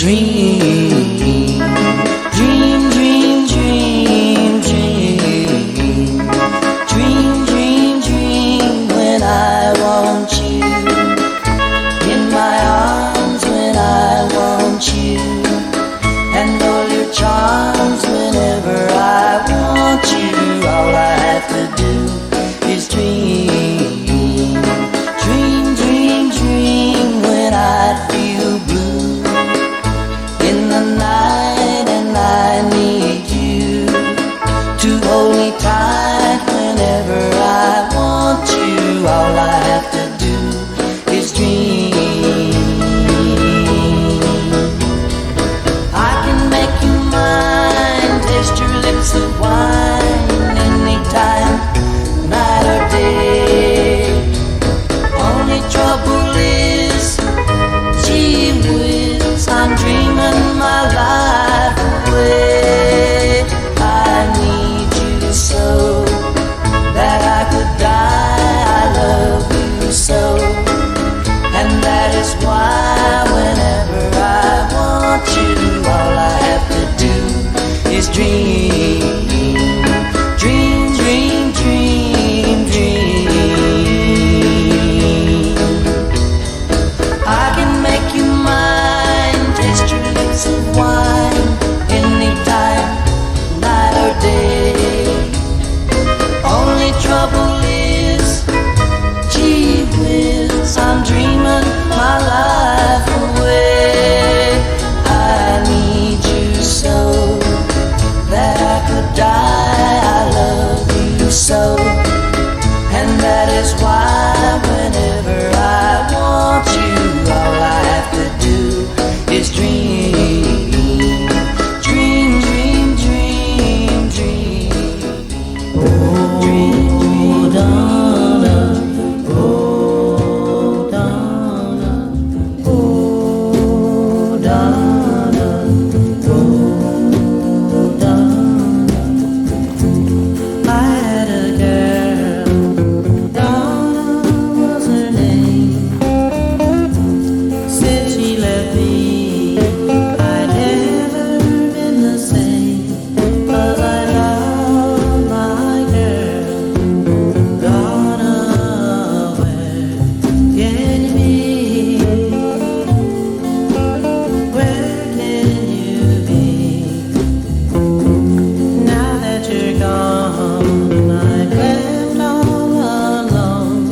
dream, dream, dream, dream, dream, dream, dream, dream when I want you in my arms, when I want you, and all your charms whenever I want you. All I have to do is dream, dream, dream, dream when I feel blue in the night and I need you to hold me tight whenever I want you. All I have to do is dream. I can make you mine, taste your lips of wine anytime, night or day. Only trouble is, gee whiz, I'm dreaming my life away. I need you so that I could die. I love you so, and that is why whenever I want you, all I have to do is dream, dream, dream, dream, dream. I can make you mine, taste your lips of wine anytime, night or day. Only trouble is, gee whiz, I'm dreaming my life away. I need you so that I could die. I love you so, and that is why whenever I want you, all I have to do is dream, dream, dream, dream, dream. Oh, dream, Donna, oh, Donna, oh, Donna, oh, Donna. I had a girl, Donna was her name. Since she left me, I'd never been the same. 'Cause I love my girl, Donna, where can you be? Where can you be? Now that you're gone, I'm left all alone,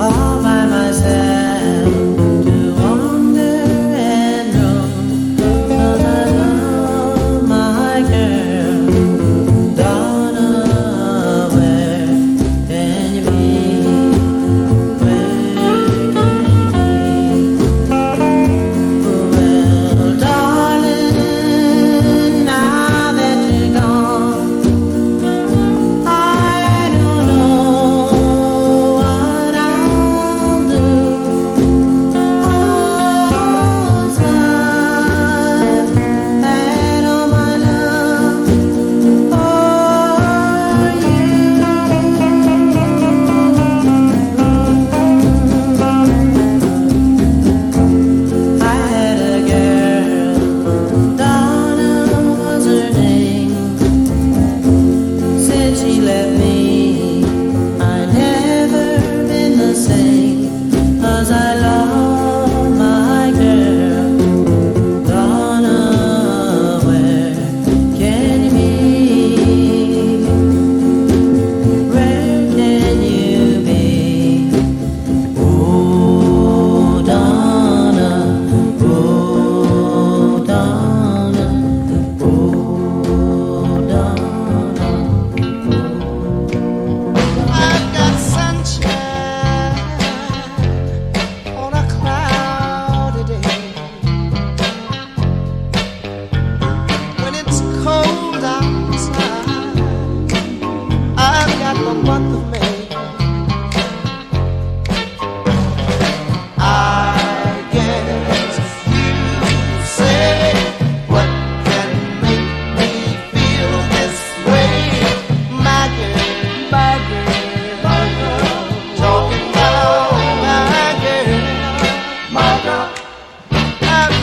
all by myself to wander and roam. 'Cause I love my girl, Donna, where can you be? Where can you be? Well, darling, now that you're gone, I don't know what I'll do. Oh, 'cause I've had all my love for you. I had a girl, Donna was her name. Since she left me, I never been the same. 'Cause I love my girl, Donna, where can you be? Where can you be? Oh, Donna, oh, Donna, oh, Donna. I've got sunshine on a cloudy day. When it's cold outside, I've got the month of May. I guess you say, what can make me feel this way? My girl, my girl, my girl, talking about my girl, my girl. I've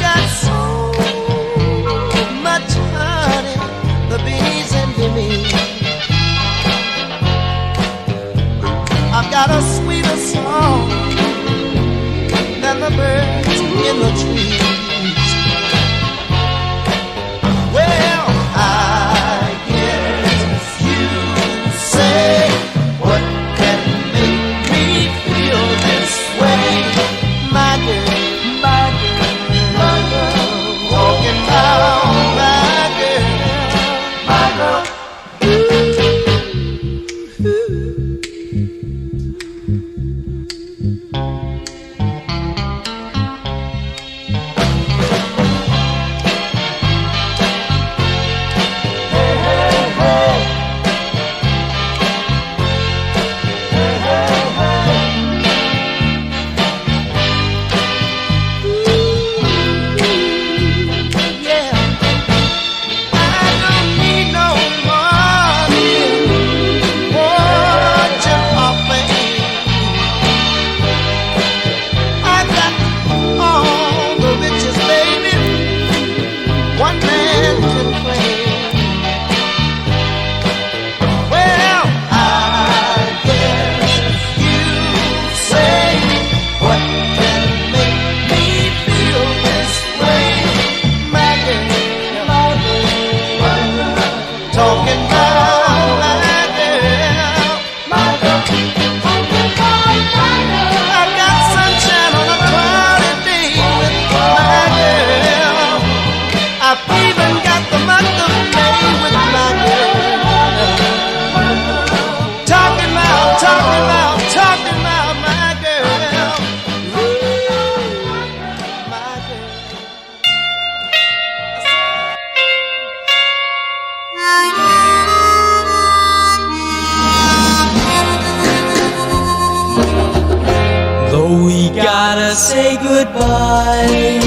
Gotta say goodbye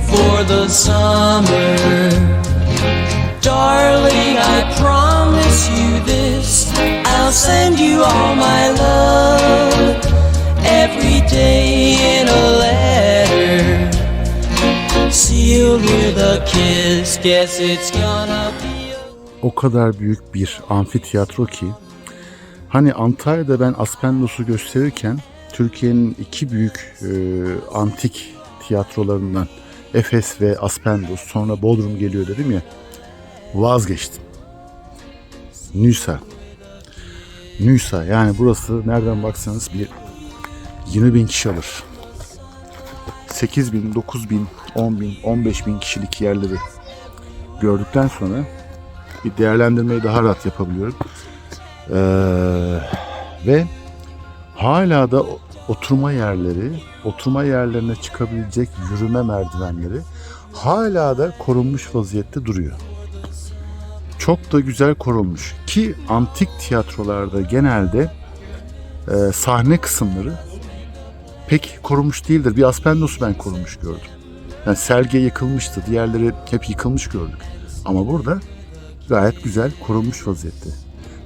for the summer. Darling, I promise you this, I'll send you all my love every day in a letter, sealed with a kiss. Guess it's gonna be O kadar büyük bir amfiteyatro ki, hani Antalya'da ben Aspendos'u gösterirken Türkiye'nin iki büyük antik tiyatrolarından Efes ve Aspendos, sonra Bodrum geliyor dedim ya, vazgeçtim. Nüsa yani burası nereden baksanız bir 20 bin kişi alır. 8 bin, 9 bin, 10 bin, 15 bin kişilik yerleri gördükten sonra bir değerlendirmeyi daha rahat yapabiliyorum. Ve hala da oturma yerlerine çıkabilecek yürüme merdivenleri hala da korunmuş vaziyette duruyor. Çok da güzel korunmuş ki antik tiyatrolarda genelde sahne kısımları pek korunmuş değildir. Bir Aspendos'u ben korunmuş gördüm. Yani Selge yıkılmıştı, diğerleri hep yıkılmış gördük. Ama burada gayet güzel korunmuş vaziyette.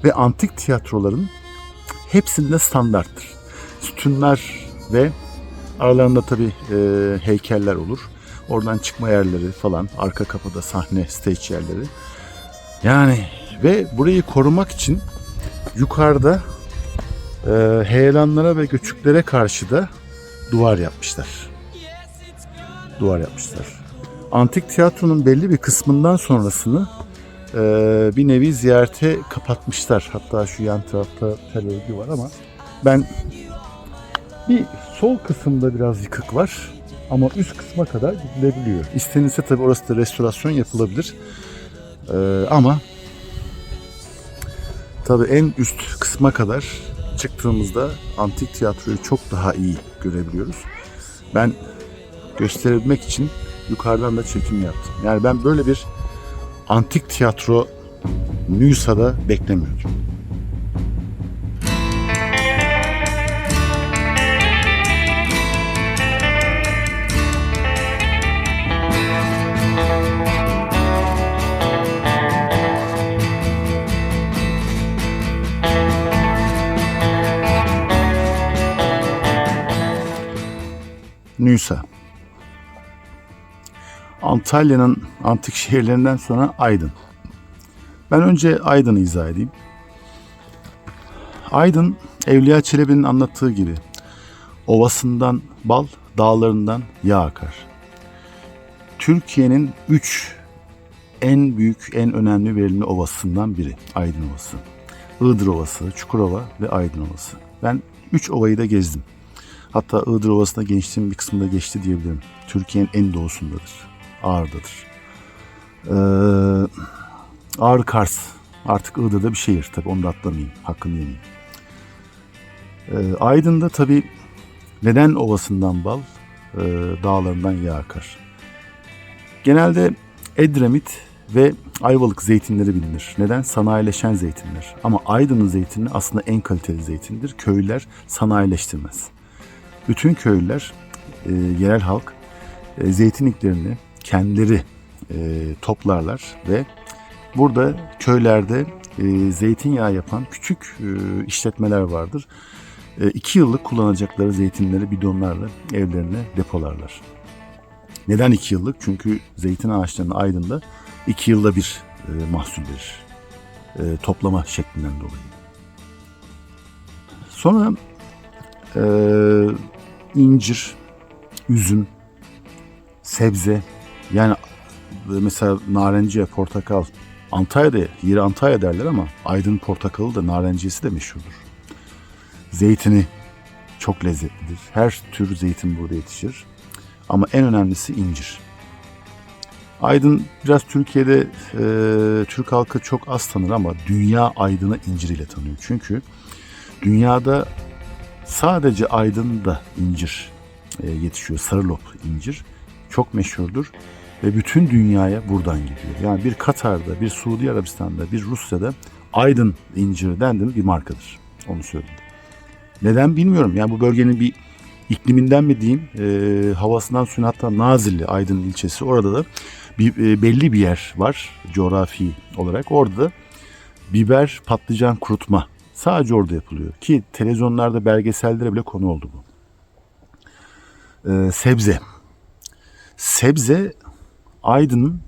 Ve antik tiyatroların hepsinde standarttır. Sütunlar ve aralarında tabii heykeller olur. Oradan çıkma yerleri falan, arka kapıda sahne, stage yerleri. Yani ve burayı korumak için yukarıda heyelanlara ve göçüklere karşı da duvar yapmışlar. Antik tiyatronun belli bir kısmından sonrasını bir nevi ziyarete kapatmışlar. Hatta şu yan tarafta tel örgü var ama ben bir sol kısımda biraz yıkık var ama üst kısma kadar gidilebiliyor. İstenirse tabii orası da restorasyon yapılabilir. Ama tabii en üst kısma kadar çıktığımızda antik tiyatroyu çok daha iyi görebiliyoruz. Ben gösterebilmek için yukarıdan da çekim yaptım. Yani ben böyle bir antik tiyatro Nüsa'da beklemiyordum. Nüsa. Antalya'nın antik şehirlerinden sonra Aydın. Ben önce Aydın'ı izah edeyim. Aydın, Evliya Çelebi'nin anlattığı gibi ovasından bal, dağlarından yağ akar. Türkiye'nin 3 en büyük, en önemli verimli ovasından biri Aydın Ovası. Iğdır Ovası, Çukurova ve Aydın Ovası. Ben 3 ovayı da gezdim. Hatta Iğdır Ovası'nda gençliğim bir kısmında geçti diyebilirim. Türkiye'nin en doğusundadır. Ağrı'dadır. Ağrı Kars Artık Iğdır'da bir şehir. Tabii onu da atlamayayım. Hakkını yemeyeyim. Aydın'da tabii neden ovasından bal, dağlarından yağ akar? Genelde Edremit ve Ayvalık zeytinleri bilinir. Neden? Sanayileşen zeytinler. Ama Aydın'ın zeytini aslında en kaliteli zeytindir. Köylüler sanayileştirmez. Bütün köylüler, yerel halk zeytinliklerini kendileri toplarlar ve burada köylerde zeytinyağı yapan küçük işletmeler vardır. 2 yıllık kullanacakları zeytinleri bidonlarla evlerine depolarlar. Neden 2 yıllık? Çünkü zeytin ağaçlarının Aydın'da 2 yılda bir mahsul verir. Toplama şeklinden dolayı. Sonra incir, üzüm, sebze, yani mesela narenciye, portakal, Antalya'da, yeri Antalya derler ama Aydın portakalı da narenciyesi de meşhurdur. Zeytini çok lezzetlidir. Her tür zeytin burada yetişir. Ama en önemlisi incir. Aydın biraz Türkiye'de Türk halkı çok az tanır ama dünya Aydın'ı inciriyle tanıyor. Çünkü dünyada sadece Aydın'da incir yetişiyor. Sarılop incir çok meşhurdur ve bütün dünyaya buradan gidiyor. Yani bir Katar'da, bir Suudi Arabistan'da, bir Rusya'da Aydın inciri dendiğinde bir markadır. Onu söyleyeyim. Neden bilmiyorum. Yani bu bölgenin bir ikliminden mi diyeyim, havasından suyun, hatta Nazilli, Aydın ilçesi, orada da belli bir yer var coğrafi olarak. Orada da biber, patlıcan kurutma sadece orada yapılıyor. Ki televizyonlarda, belgesellere bile konu oldu bu. Sebze. Sebze Aydın'ın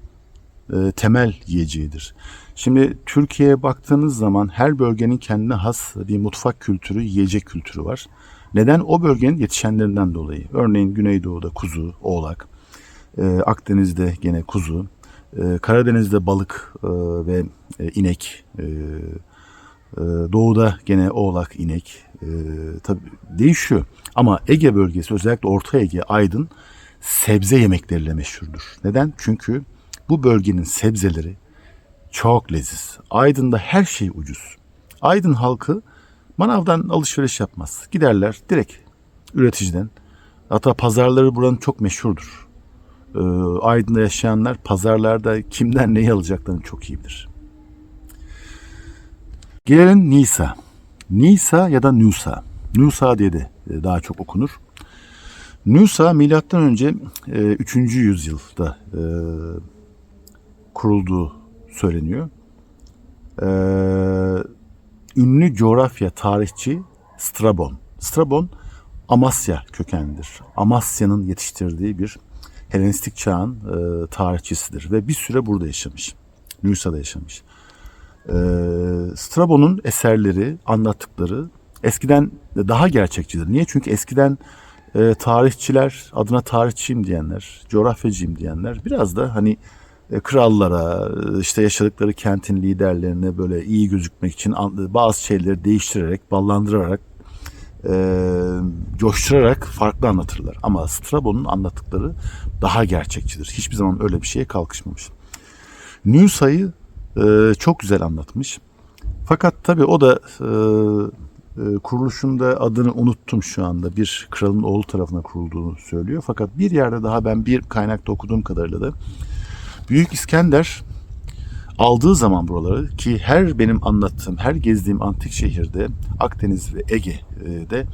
temel yiyeceğidir. Şimdi Türkiye'ye baktığınız zaman her bölgenin kendine has bir mutfak kültürü, yiyecek kültürü var. Neden? O bölgenin yetişenlerinden dolayı. Örneğin Güneydoğu'da kuzu, oğlak, Akdeniz'de gene kuzu, Karadeniz'de balık ve inek, Doğu'da gene oğlak, inek, tabii değişiyor. Ama Ege bölgesi, özellikle Orta Ege, Aydın sebze yemekleriyle meşhurdur. Neden? Çünkü bu bölgenin sebzeleri çok leziz. Aydın'da her şey ucuz. Aydın halkı manavdan alışveriş yapmaz. Giderler direkt üreticiden. Hatta pazarları buranın çok meşhurdur. Aydın'da yaşayanlar pazarlarda kimden neyi alacaklarını çok iyi bilir. Gelelim Nisa. Nisa ya da Nusa. Nusa diye de daha çok okunur. Nusa milattan önce 3. yüzyılda kurulduğu söyleniyor. Ünlü coğrafya tarihçi Strabon. Strabon Amasya kökenlidir. Amasya'nın yetiştirdiği bir Helenistik çağın tarihçisidir ve bir süre burada yaşamış. Nusa'da yaşamış. Strabon'un eserleri, anlattıkları eskiden daha gerçekçidir. Niye? Çünkü eskiden tarihçiler, adına tarihçiyim diyenler, coğrafyacıyım diyenler biraz da hani krallara, işte yaşadıkları kentin liderlerine böyle iyi gözükmek için bazı şeyleri değiştirerek, ballandırarak, coşturarak farklı anlatırlar. Ama Strabon'un anlattıkları daha gerçekçidir. Hiçbir zaman öyle bir şeye kalkışmamış. Nusa'yı çok güzel anlatmış. Fakat tabii o da kuruluşunda adını unuttum şu anda. Bir kralın oğlu tarafından kurulduğunu söylüyor. Fakat bir yerde daha ben bir kaynakta okuduğum kadarıyla da Büyük İskender aldığı zaman buraları, ki her benim anlattığım, her gezdiğim antik şehirde, Akdeniz ve Ege'de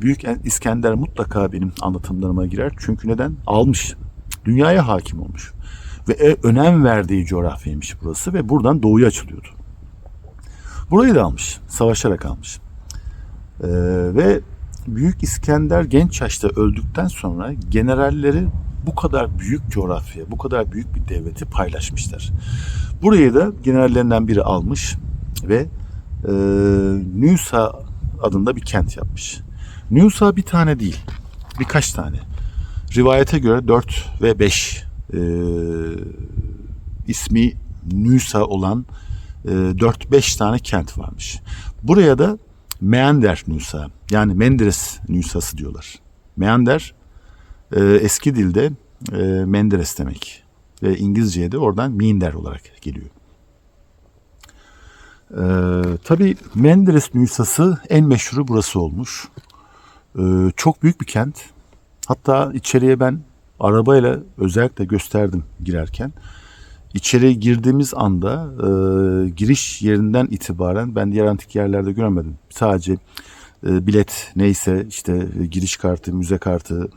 Büyük İskender mutlaka benim anlatımlarıma girer. Çünkü neden? Almış. Dünyaya hakim olmuş. Ve önem verdiği coğrafyaymış burası ve buradan doğuya açılıyordu. Burayı da almış. Savaşarak almış. Ve Büyük İskender genç yaşta öldükten sonra generalleri bu kadar büyük coğrafya, bu kadar büyük bir devleti paylaşmışlar. Burayı da generallerinden biri almış ve Nusa adında bir kent yapmış. Nusa bir tane değil, birkaç tane. Rivayete göre 4 ve 5 ismi Nusa olan 4-5 tane kent varmış. Buraya da Meander Nusa, yani Menderes Nusası diyorlar. Meander eski dilde Menderes demek ve İngilizceye de oradan Minder olarak geliyor. Tabii Menderes Nüshası en meşhuru burası olmuş. Çok büyük bir kent. Hatta içeriye ben arabayla özellikle gösterdim girerken. İçeriye girdiğimiz anda giriş yerinden itibaren ben diğer antik yerlerde göremedim. Sadece bilet neyse işte giriş kartı, müze kartı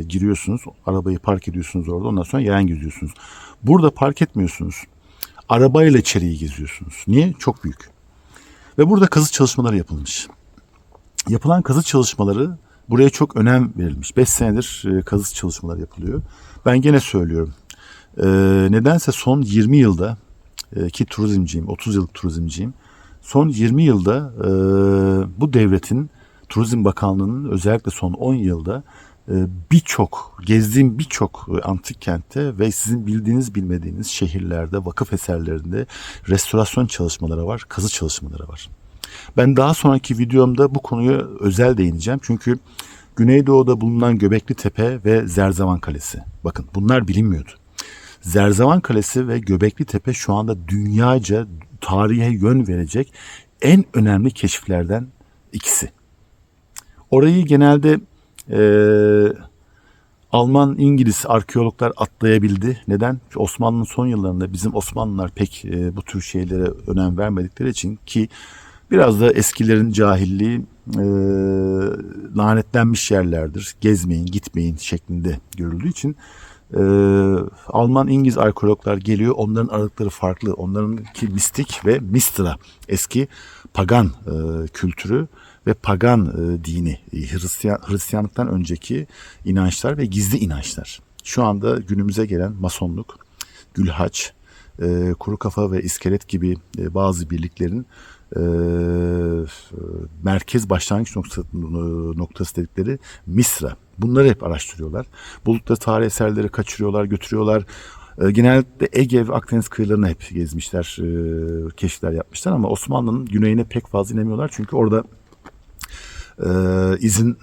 giriyorsunuz. Arabayı park ediyorsunuz orada. Ondan sonra yan geziyorsunuz. Burada park etmiyorsunuz. Arabayla içeriği geziyorsunuz. Niye? Çok büyük. Ve burada kazı çalışmaları yapılmış. Yapılan kazı çalışmaları buraya çok önem verilmiş. 5 senedir kazı çalışmaları yapılıyor. Ben gene söylüyorum. Nedense son 20 yılda ki turizmciyim, 30 yıllık turizmciyim. Son 20 yılda bu devletin Turizm Bakanlığı'nın özellikle son 10 yılda gezdiğim birçok antik kentte ve sizin bildiğiniz bilmediğiniz şehirlerde, vakıf eserlerinde restorasyon çalışmaları var, kazı çalışmaları var. Ben daha sonraki videomda bu konuya özel değineceğim. Çünkü Güneydoğu'da bulunan Göbekli Tepe ve Zerzavan Kalesi. Bakın bunlar bilinmiyordu. Zerzavan Kalesi ve Göbekli Tepe şu anda dünyaca tarihe yön verecek en önemli keşiflerden ikisi. Orayı genelde Alman, İngiliz arkeologlar atlayabildi. Neden? Çünkü Osmanlı'nın son yıllarında bizim Osmanlılar pek bu tür şeylere önem vermedikleri için ki biraz da eskilerin cahilliği lanetlenmiş yerlerdir. Gezmeyin, gitmeyin şeklinde görüldüğü için Alman, İngiliz arkeologlar geliyor. Onların aralıkları farklı. Onlarınki mistik ve mistra. Eski pagan kültürü ve pagan dini. Hristiyanlıktan önceki inançlar ve gizli inançlar. Şu anda günümüze gelen masonluk, gülhaç, kuru kafa ve iskelet gibi bazı birliklerin merkez başlangıç noktası dedikleri Misra. Bunları hep araştırıyorlar. Buldukları tarih eserleri kaçırıyorlar, götürüyorlar. Genellikle Ege ve Akdeniz kıyılarını hep gezmişler, keşifler yapmışlar ama Osmanlı'nın güneyine pek fazla inemiyorlar. Çünkü orada izin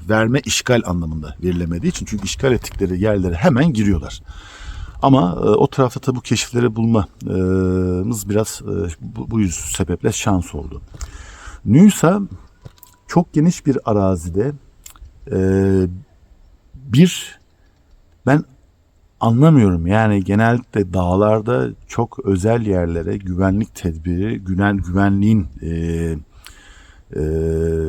verme işgal anlamında verilemediği için. Çünkü işgal ettikleri yerlere hemen giriyorlar. Ama o tarafta tabi bu keşifleri bulmamız biraz bu sebeple şans oldu. Nüsa çok geniş bir arazide ben anlamıyorum yani genellikle dağlarda çok özel yerlere güvenlik tedbiri, güvenliğin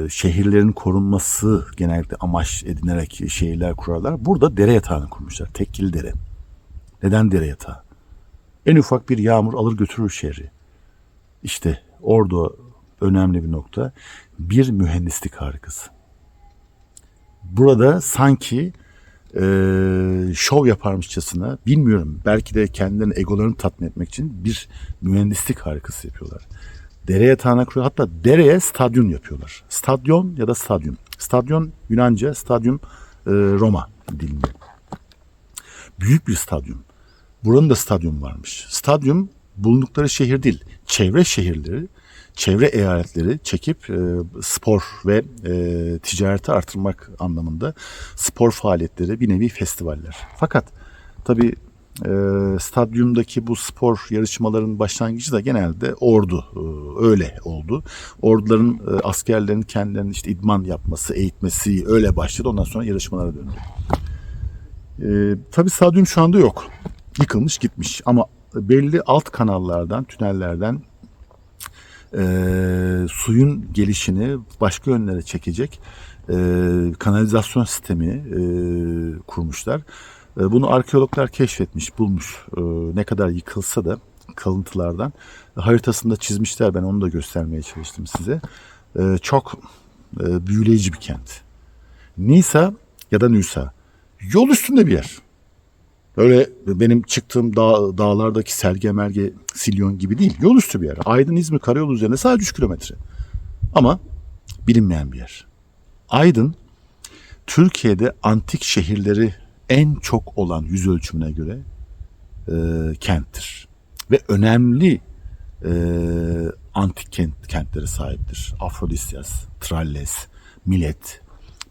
şehirlerin korunması genellikle amaç edinerek şehirler kurarlar. Burada dere yatağını kurmuşlar. Tekkil dere. Neden dere yatağı? En ufak bir yağmur alır götürür şehri. İşte orada önemli bir nokta. Bir mühendislik harikası. Burada sanki şov yaparmışçasına bilmiyorum belki de kendilerinin egolarını tatmin etmek için bir mühendislik harikası yapıyorlar. Dere yatağına kuruyor. Hatta dereye stadyum yapıyorlar. Stadyon ya da stadyum. Stadyon Yunanca, stadyum Roma dilinde. Büyük bir stadyum. Buranın da stadyum varmış. Stadyum bulundukları şehir değil, çevre şehirleri, çevre eyaletleri çekip spor ve ticareti artırmak anlamında spor faaliyetleri bir nevi festivaller. Fakat tabii stadyumdaki bu spor yarışmaların başlangıcı da genelde ordu öyle oldu. Orduların askerlerin kendilerinin işte idman yapması, eğitmesi öyle başladı. Ondan sonra yarışmalara döndü. Tabii stadyum şu anda yok. Yıkılmış gitmiş ama belli alt kanallardan, tünellerden suyun gelişini başka yönlere çekecek kanalizasyon sistemi kurmuşlar. Bunu arkeologlar keşfetmiş, bulmuş. Ne kadar yıkılsa da kalıntılardan haritasında çizmişler. Ben onu da göstermeye çalıştım size. Çok büyüleyici bir kent. Nisa ya da Nüsa. Yol üstünde bir yer. Öyle benim çıktığım dağlardaki Selge Merge Silyon gibi değil. Yol üstü bir yer. Aydın İzmir karayolu üzerinde sadece 3 kilometre. Ama bilinmeyen bir yer. Aydın Türkiye'de antik şehirleri en çok olan yüz ölçümüne göre kenttir. Ve önemli antik kentlere sahiptir. Afrodisyas, Tralles, Milet,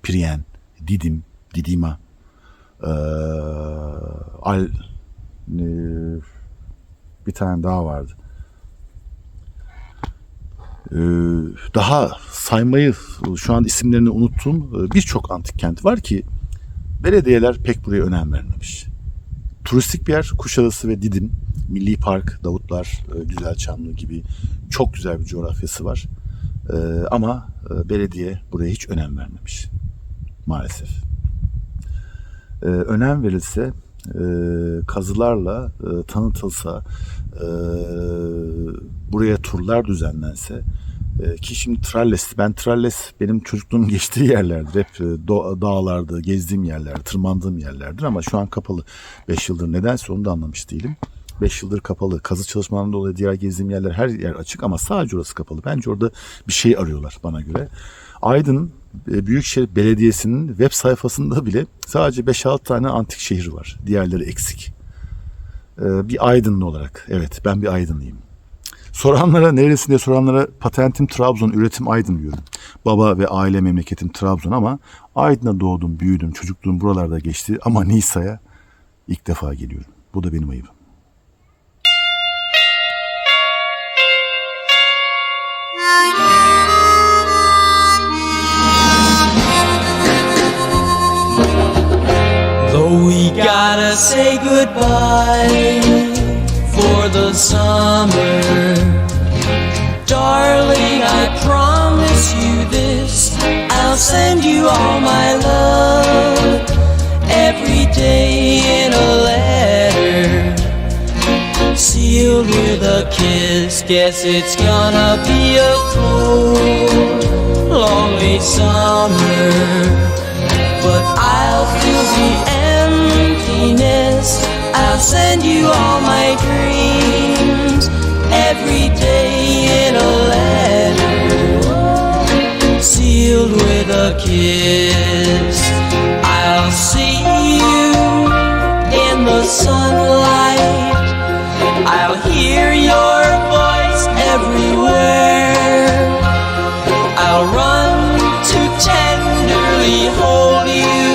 Priyen, Didim, Didima, bir tane daha vardı. daha saymayı şu an isimlerini unuttuğum birçok antik kent var ki belediyeler pek buraya önem vermemiş. Turistik bir yer Kuşadası ve Didim, Milli Park, Davutlar, Güzelçamlı gibi çok güzel bir coğrafyası var. Ama belediye buraya hiç önem vermemiş maalesef. Önem verilse, kazılarla tanıtılsa, buraya turlar düzenlense ki şimdi Tralles benim çocukluğum geçtiği yerlerdir. Hep dağlarda gezdiğim yerlerdir, tırmandığım yerlerdir ama şu an kapalı. 5 yıldır nedense onu da anlamış değilim. 5 yıldır kapalı. Kazı çalışmalarından dolayı diğer gezdiğim yerler her yer açık ama sadece orası kapalı. Bence orada bir şey arıyorlar bana göre. Aydın Büyükşehir Belediyesi'nin web sayfasında bile sadece 5-6 tane antik şehir var. Diğerleri eksik. Bir Aydınlı olarak. Evet, ben bir Aydınlıyım. Soranlara, neresi diye soranlara patentim Trabzon, üretim Aydın diyorum. Baba ve aile memleketim Trabzon ama Aydın'da doğdum, büyüdüm, çocukluğum buralarda geçti. Ama Nisa'ya ilk defa geliyorum. Bu da benim ayıbım. Though we gotta say goodbye for the summer, darling, I promise you this, I'll send you all my love every day in a letter, sealed with a kiss. Guess it's gonna be a cold, lonely summer, but I'll fill the emptiness. I'll send you all my dreams every day in a letter, sealed with a kiss. I'll see you in the sunlight, I'll hear your voice everywhere, I'll run to tenderly hold you,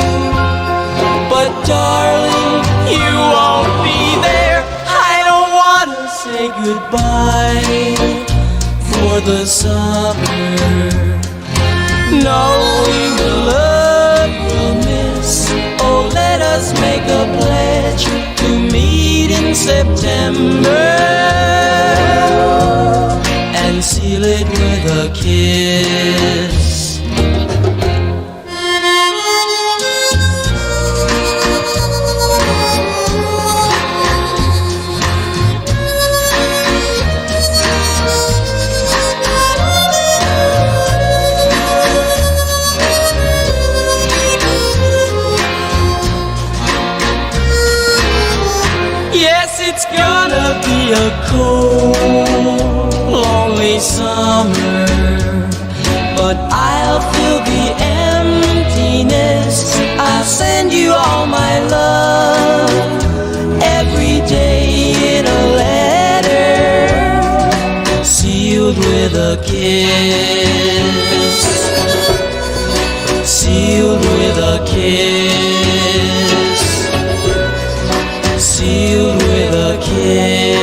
but darling, you won't be there. I don't wanna say goodbye for the summer, knowing the love we'll miss. Oh, let us make a pledge to meet in September and seal it with a kiss. It's gonna be a cold, lonely summer, but I'll fill the emptiness. I'll send you all my love every day in a letter, sealed with a kiss, sealed with a kiss, sealed with a kiss.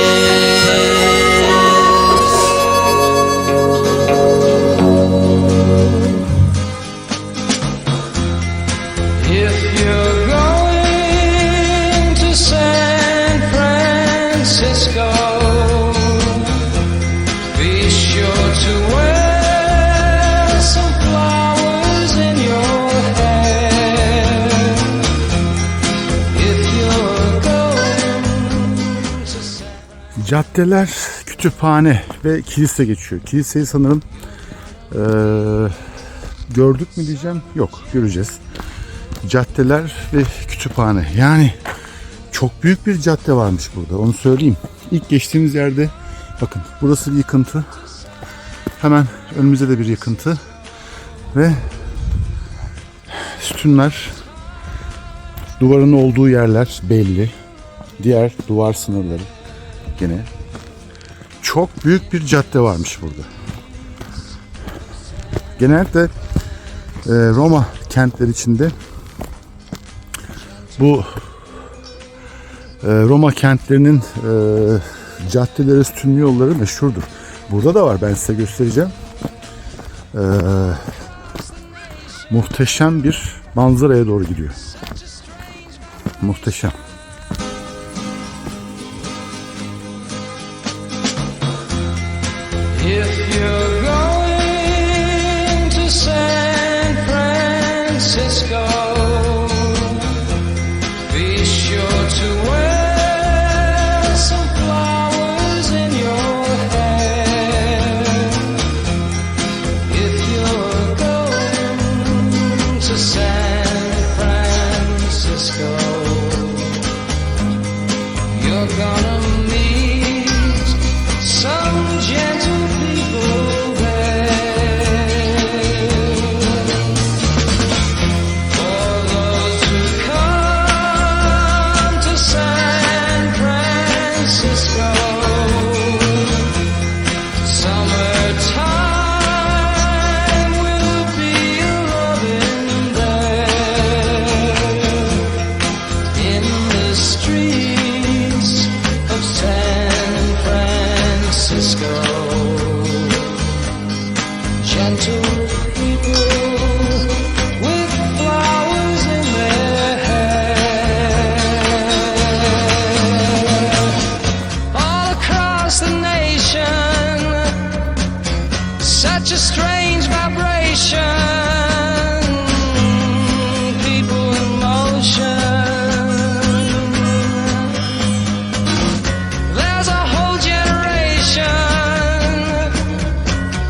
If you're going to San Francisco, be sure to wear some flowers in your hair. If you're going to San Caddeler, kütüphane ve kilise geçiyor. Kiliseyi sanırım gördük mü diyeceğim. Yok, göreceğiz. Caddeler ve kütüphane. Yani çok büyük bir cadde varmış burada. Onu söyleyeyim. İlk geçtiğimiz yerde bakın burası bir yıkıntı. Hemen önümüzde de bir yıkıntı. Ve sütunlar, duvarın olduğu yerler belli. Diğer duvar sınırları gene. Çok büyük bir cadde varmış burada. Genellikle Roma kentleri içinde bu Roma kentlerinin caddeleri, sütunlu yolları meşhurdur. Burada da var. Ben size göstereceğim. Muhteşem bir manzaraya doğru gidiyor. Muhteşem. If you're going to San Francisco, be sure to wear some flowers in your hair. If you're going to San Francisco, you're gonna meet some gentle people there. For those who come to San Francisco, summertime will be loving there. In the streets of San Francisco, gentle people with flowers in their hair. All across the nation, such a strange vibration, people in motion. There's a whole generation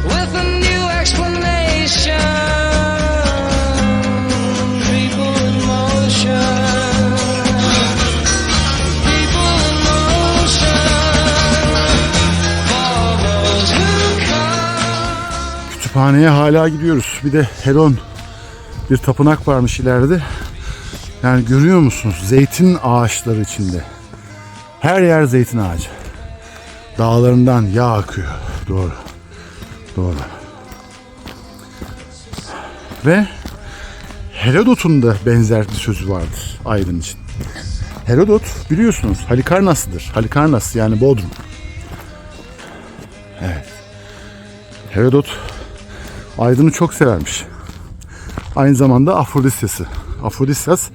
with a new explanation. People in motion. People in motion. For those who come. Kütüphaneye hala gidiyoruz. Bir de Heron bir tapınak varmış ileride. Yani görüyor musunuz? Zeytin ağaçları içinde. Her yer zeytin ağacı. Dağlarından yağ akıyor. Doğru. Doğru. Ve Herodot'un da benzer bir sözü vardır Aydın için. Herodot biliyorsunuz Halikarnaslıdır. Halikarnas yani Bodrum. Evet. Herodot Aydın'ı çok severmiş. Aynı zamanda Afrodisyas'ı. Afrodisyas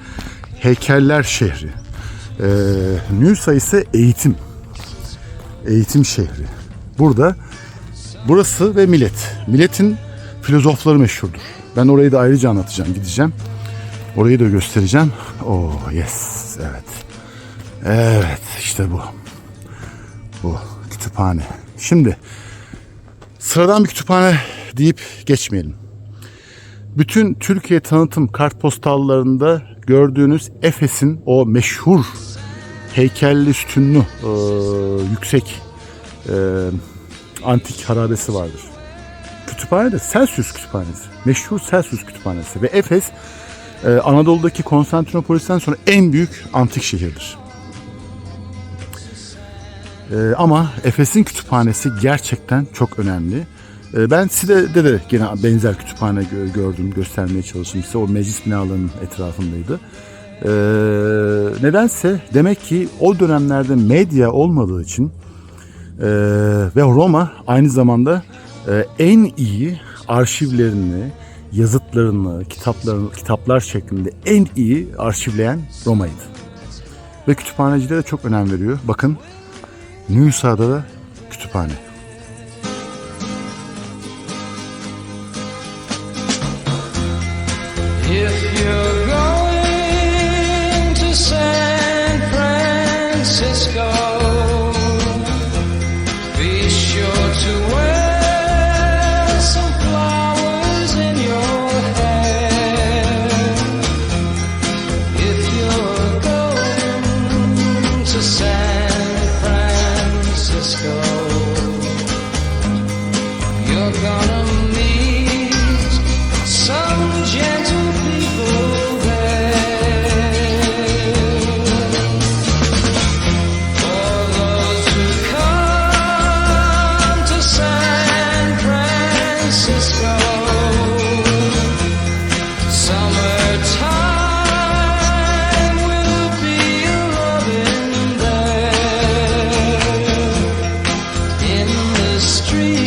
heykeller şehri. Nüsa ise eğitim. Eğitim şehri. Burası ve Milet. Milet'in filozofları meşhurdur. Ben orayı da ayrıca anlatacağım, gideceğim. Orayı da göstereceğim. Oh yes, evet. Evet, işte bu. Bu kütüphane. Şimdi sıradan bir kütüphane deyip geçmeyelim. Bütün Türkiye tanıtım kartpostallarında gördüğünüz Efes'in o meşhur heykelli sütunlu yüksek antik harabesi vardır. Kütüphane de Celsius Kütüphanesi. Meşhur Celsius Kütüphanesi. Ve Efes Anadolu'daki Konstantinopolis'ten sonra en büyük antik şehirdir. Ama Efes'in kütüphanesi gerçekten çok önemli. Ben Side'de de yine benzer kütüphane gördüm, göstermeye çalıştım size. O meclis binalarının etrafındaydı. Nedense demek ki o dönemlerde medya olmadığı için ve Roma aynı zamanda en iyi arşivlerini, yazıtlarını, kitaplar şeklinde en iyi arşivleyen Roma'ydı. Ve kütüphanecilere çok önem veriyor. Bakın Nüsa'da da kütüphane. If you're going to San Francisco, be sure to wear some flowers in your hair. If you're going to San Francisco, you're gonna meet some gentle people there. For those who come to San Francisco, summertime will be loving there. In the street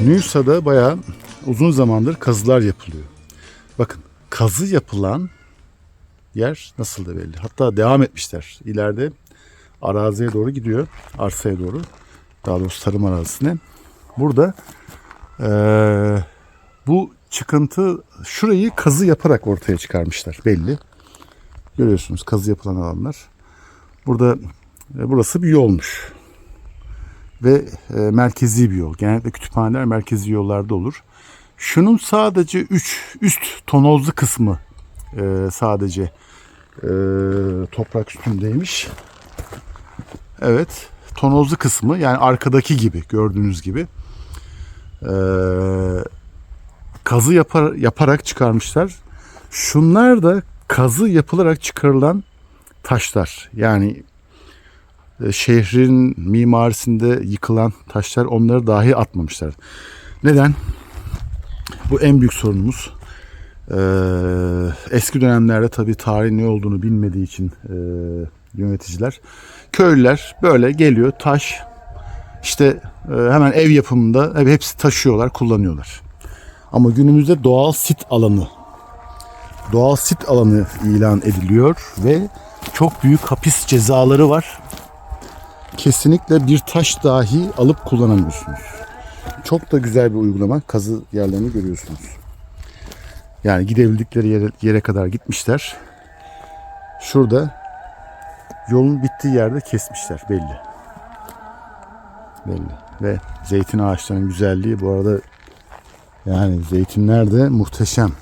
Nüsa'da bayağı uzun zamandır kazılar yapılıyor. Bakın kazı yapılan yer nasıl da belli. Hatta devam etmişler. İleride araziye doğru gidiyor. Arsaya doğru. Daha doğrusu tarım arazisine. Burada bu çıkıntı şurayı kazı yaparak ortaya çıkarmışlar belli. Görüyorsunuz kazı yapılan alanlar. Burada burası bir yolmuş. Ve merkezi bir yol. Genellikle kütüphaneler merkezi yollarda olur. Şunun sadece üst tonozlu kısmı sadece toprak üstündeymiş. Evet, tonozlu kısmı yani arkadaki gibi gördüğünüz gibi kazı yaparak çıkarmışlar. Şunlar da kazı yapılarak çıkarılan taşlar. Yani şehrin mimarisinde yıkılan taşlar, onları dahi atmamışlar. Neden? Bu en büyük sorunumuz. Eski dönemlerde tabii tarihin ne olduğunu bilmediği için yöneticiler, köylüler böyle geliyor, taş işte hemen ev yapımında hepsi taşıyorlar, kullanıyorlar. Ama günümüzde doğal sit alanı ilan ediliyor ve çok büyük hapis cezaları var. Kesinlikle bir taş dahi alıp kullanamıyorsunuz. Çok da güzel bir uygulama. Kazı yerlerini görüyorsunuz. Yani gidebildikleri yere kadar gitmişler. Şurada yolun bittiği yerde kesmişler belli. Ve zeytin ağaçlarının güzelliği bu arada, yani zeytinler de muhteşem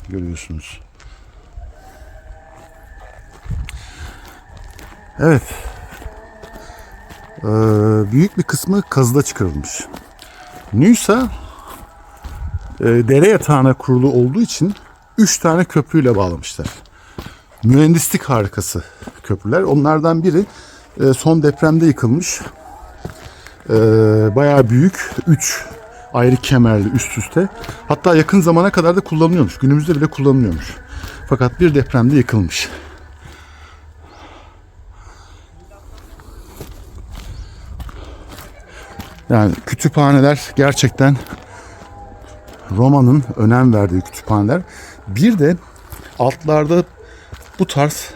görüyorsunuz. Evet. Büyük bir kısmı kazıda çıkarılmış. Nüsa dere yatağına kurulu olduğu için 3 tane köprüyle bağlamışlar. Mühendislik harikası köprüler. Onlardan biri son depremde yıkılmış. Bayağı büyük 3 ayrı kemerli üst üste. Hatta yakın zamana kadar da kullanılıyormuş. Günümüzde bile kullanılıyormuş. Fakat bir depremde yıkılmış. Yani kütüphaneler gerçekten Roma'nın önem verdiği kütüphaneler. Bir de altlarda bu tarz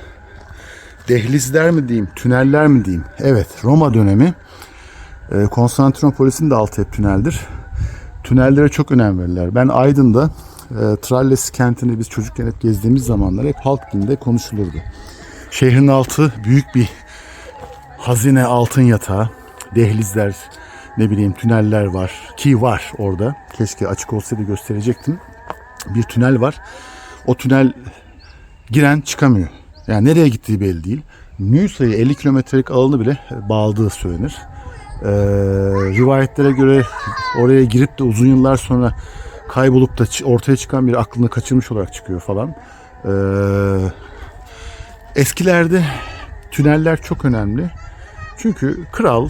dehlizler mi diyeyim, tüneller mi diyeyim. Evet, Roma dönemi Konstantinopolis'in de altı hep tüneldir. Tünellere çok önem verirler. Ben Aydın'da Tralles kentini biz çocukken hep gezdiğimiz zamanlar hep halk dilinde konuşulurdu. Şehrin altı büyük bir hazine altın yatağı, dehlizler, ne bileyim tüneller var ki var orada. Keşke açık olsaydı gösterecektim. Bir tünel var. O tünel giren çıkamıyor. Yani nereye gittiği belli değil. Nüsa'yı 50 kilometrelik alanı bile bağladığı söylenir. Rivayetlere göre oraya girip de uzun yıllar sonra kaybolup da ortaya çıkan bir aklını kaçırmış olarak çıkıyor falan. Eskilerde tüneller çok önemli. Çünkü kral,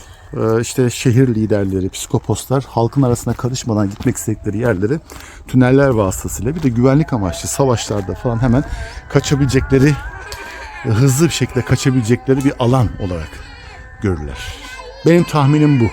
işte şehir liderleri, psikoposlar halkın arasına karışmadan gitmek istedikleri yerleri tüneller vasıtasıyla, bir de güvenlik amaçlı savaşlarda falan hemen kaçabilecekleri, hızlı bir şekilde kaçabilecekleri bir alan olarak görürler. Benim tahminim bu.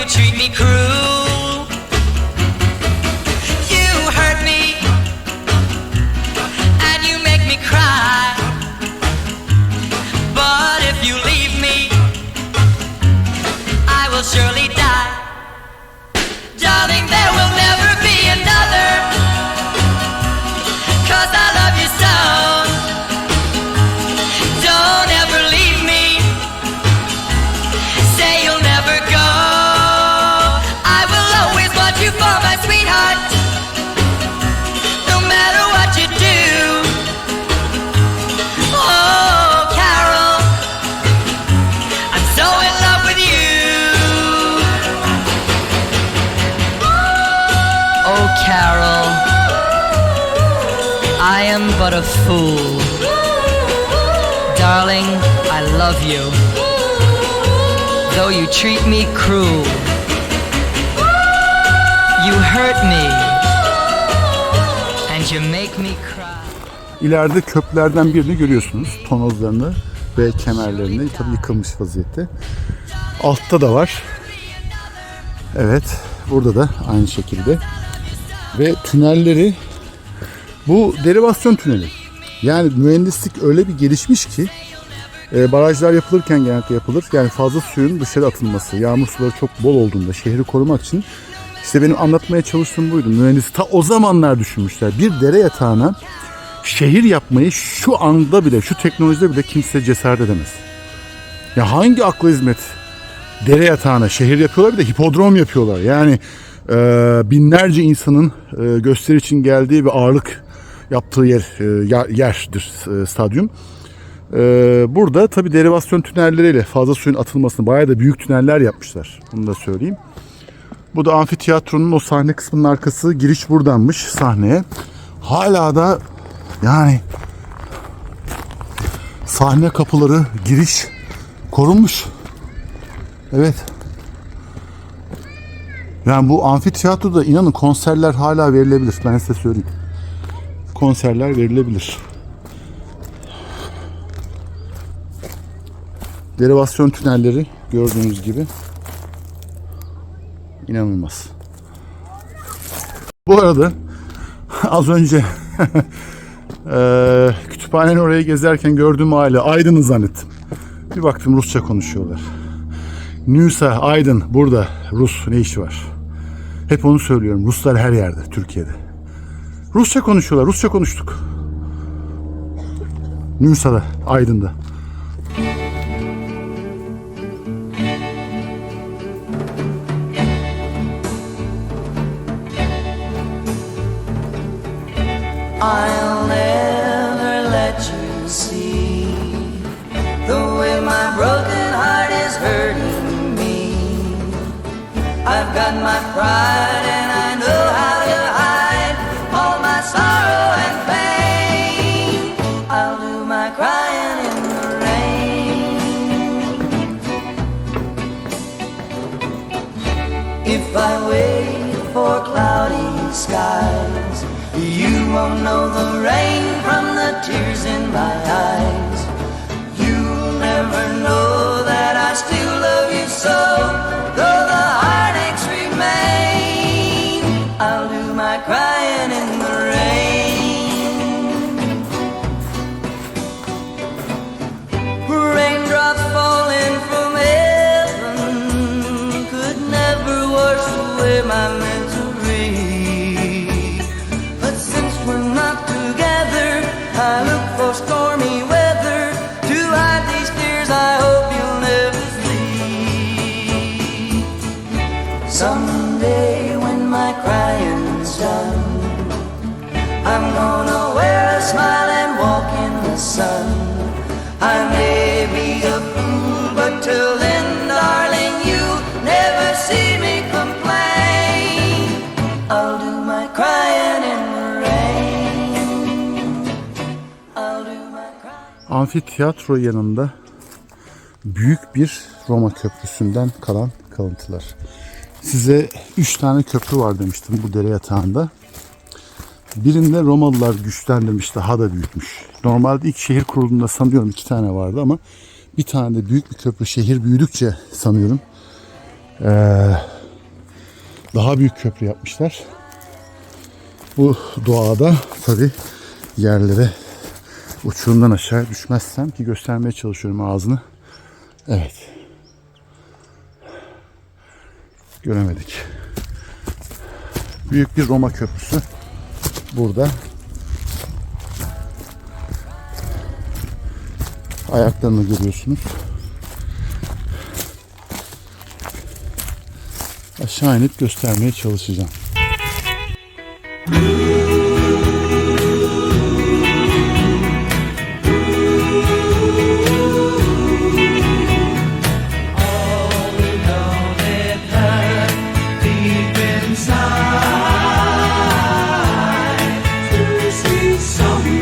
Treat me cruel. You hurt me and you make me cry. But if you leave me, I will surely die. Darling, there will never be another, 'cause I love you so. Don't ever leave me. Say you'll never go. You for my sweetheart, no matter what you do. Oh, Carol, I'm so in love with you. Oh, Carol, I am but a fool. Darling, I love you, though you treat me cruel. You hurt me, and you make me cry. İleride köprülerden birini görüyorsunuz. Tonozlarını ve kemerlerini tabii yıkılmış vaziyette. Altta da var. Evet, burada da aynı şekilde. Ve tünelleri, bu derivasyon tüneli. Yani mühendislik öyle bir gelişmiş ki barajlar yapılırken genellikle yapılır. Yani fazla suyun dışarı atılması, yağmur suları çok bol olduğunda şehri korumak için, işte benim anlatmaya çalıştığım buydu. Mühendis ta o zamanlar düşünmüşler. Bir dere yatağına şehir yapmayı şu anda bile, şu teknolojide bile kimse cesaret edemez. Ya hangi akla hizmet dere yatağına şehir yapıyorlar, bir de hipodrom yapıyorlar. Yani binlerce insanın gösteri için geldiği ve ağırlık yaptığı yerdir stadyum. Burada tabii derivasyon tünelleriyle fazla suyun atılmasını, bayağı da büyük tüneller yapmışlar. Bunu da söyleyeyim. Bu da amfiteyatronun o sahne kısmının arkası. Giriş buradanmış sahneye. Hala da yani sahne kapıları, giriş korunmuş. Evet. Yani bu amfiteyatroda inanın konserler hala verilebilir. Ben size söyleyeyim. Konserler verilebilir. Derivasyon tünelleri gördüğünüz gibi inanılmaz. Bu arada az önce kütüphanenin oraya gezerken gördüğüm aile Aydın'ı zannettim. Bir baktım Rusça konuşuyorlar. Nüsa, Aydın, burada Rus ne işi var? Hep onu söylüyorum. Ruslar her yerde, Türkiye'de. Rusça konuşuyorlar. Rusça konuştuk. Nüsa'da, Aydın'da. I'll never let you see the way my broken heart is hurting me. I've got my pride and I know how to hide all my sorrow and pain. I'll do my crying in the rain. If I wait for cloudy skies, you won't know the rain from the tears in my eyes. You'll never know that I still love you so, though the heartaches remain. I'll do my crying in the rain. Raindrops falling from heaven could never wash away my misery. We're not together. I look for stormy weather to hide these tears. I hope you'll never see. Someday when my crying's done, I'm gonna wear a smile and walk in the sun. I may be a fool, but till then, darling, you never see me complain. I'll do my crying in the Amfiteyatro yanında büyük bir Roma köprüsünden kalan kalıntılar. Size 3 tane köprü var demiştim bu dere yatağında. Birinde Romalılar güçlendirmiş, daha da büyütmüş. Normalde ilk şehir kurulduğunda sanıyorum 2 tane vardı ama bir tane de büyük bir köprü, şehir büyüdükçe sanıyorum daha büyük köprü yapmışlar. Bu doğada tabii yerlere uçurumdan aşağı düşmezsem, ki göstermeye çalışıyorum ağzını. Evet. Göremedik. Büyük bir Roma köprüsü burada. Ayaklarını görüyorsunuz. Aşağı inip göstermeye çalışacağım. Some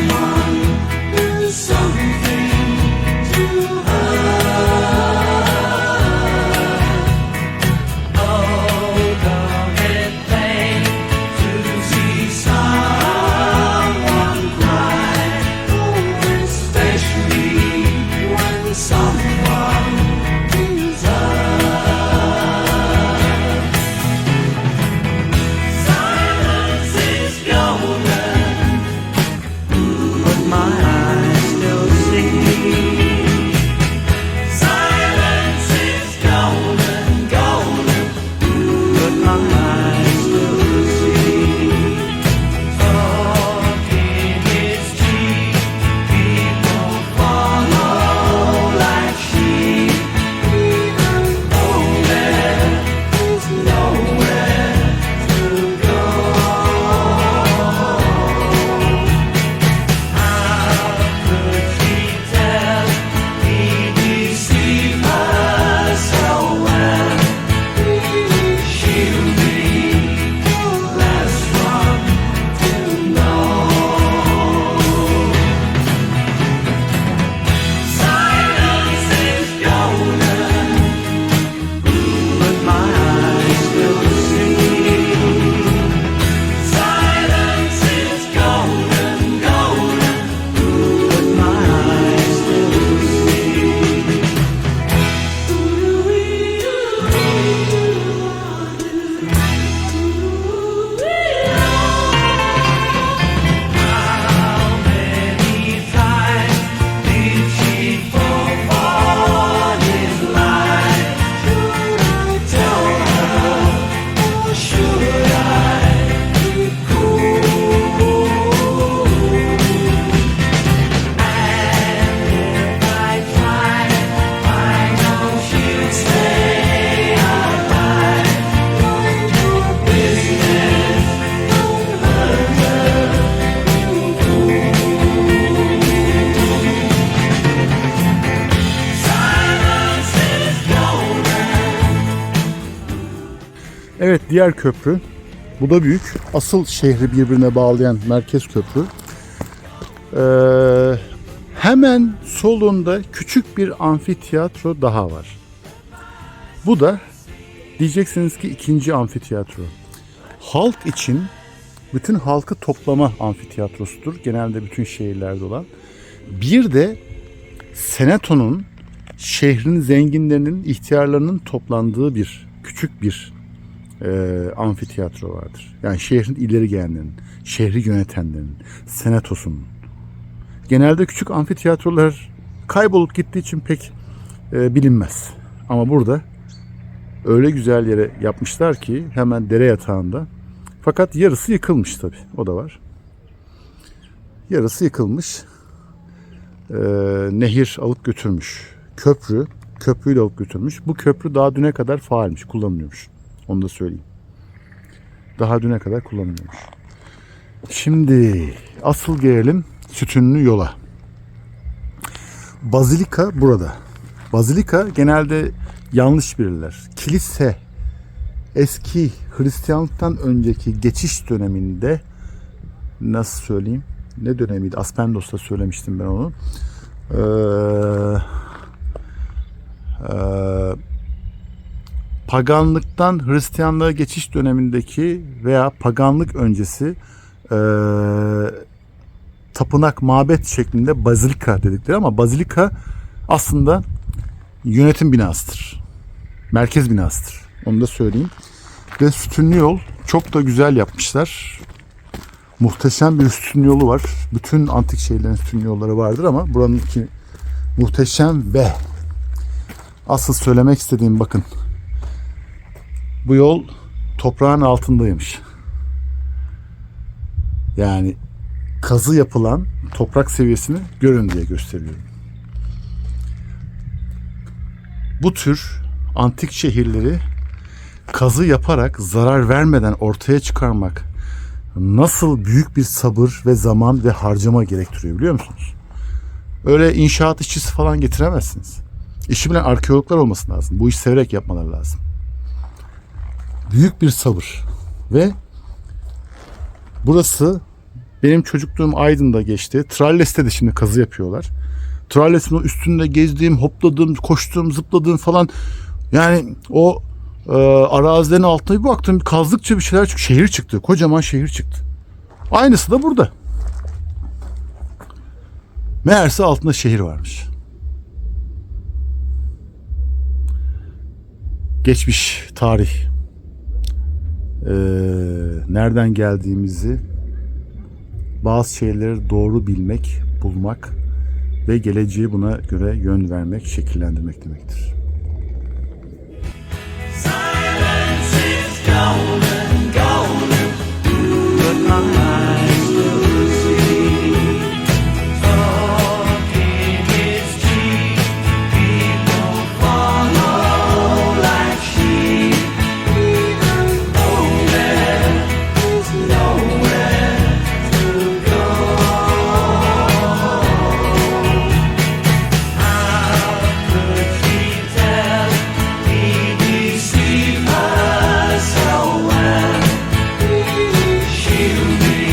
diğer köprü. Bu da büyük. Asıl şehri birbirine bağlayan merkez köprü. Hemen solunda küçük bir amfiteyatro daha var. Bu da diyeceksiniz ki ikinci amfiteyatro. Halk için, bütün halkı toplama amfiteyatrosudur. Genelde bütün şehirlerde olan. Bir de senatonun, şehrin zenginlerinin, ihtiyarlarının toplandığı bir küçük bir amfiteyatro vardır. Yani şehrin ileri gelenlerinin, şehri yönetenlerin, senatosunun. Genelde küçük amfiteyatrolar kaybolup gittiği için pek bilinmez. Ama burada öyle güzel yere yapmışlar ki hemen dere yatağında. Fakat yarısı yıkılmış tabii. O da var. Yarısı yıkılmış. Nehir alıp götürmüş. Köprüyle alıp götürmüş. Bu köprü daha düne kadar faalmiş, kullanılıyormuş. Onu da söyleyeyim. Daha düne kadar kullanılıyormuş. Şimdi asıl gelelim sütunlu yola. Bazilika burada. Bazilika genelde yanlış bilirler. Kilise eski Hristiyanlıktan önceki geçiş döneminde, nasıl söyleyeyim? Ne dönemiydi? Aspendos'ta söylemiştim ben onu. Paganlıktan Hristiyanlığa geçiş dönemindeki veya paganlık öncesi tapınak, mabet şeklinde bazilika dedikleri, ama bazilika aslında yönetim binasıdır. Merkez binasıdır. Onu da söyleyeyim. Ve sütunlu yol çok da güzel yapmışlar. Muhteşem bir sütunlu yolu var. Bütün antik şehirlerin sütunlu yolları vardır ama buranınki muhteşem ve asıl söylemek istediğim, bakın. Bu yol toprağın altındaymış. Yani kazı yapılan toprak seviyesini görün diye gösteriyorum. Bu tür antik şehirleri kazı yaparak zarar vermeden ortaya çıkarmak nasıl büyük bir sabır ve zaman ve harcama gerektiriyor biliyor musunuz? Öyle inşaat işçisi falan getiremezsiniz. İşi bilen arkeologlar olması lazım. Bu işi severek yapmaları lazım. Büyük bir sabır. Ve burası benim çocukluğum Aydın'da geçti. Tralles'te de şimdi kazı yapıyorlar. Tralles'in o üstünde gezdiğim, hopladığım, koştuğum, zıpladığım falan, yani o arazilerin altına bir baktım, kazdıkça bir şeyler çıktı. Şehir çıktı. Kocaman şehir çıktı. Aynısı da burada. Meğerse altında şehir varmış. Geçmiş tarih. Nereden geldiğimizi, bazı şeyleri doğru bilmek, bulmak ve geleceği buna göre yön vermek, şekillendirmek demektir. She'll be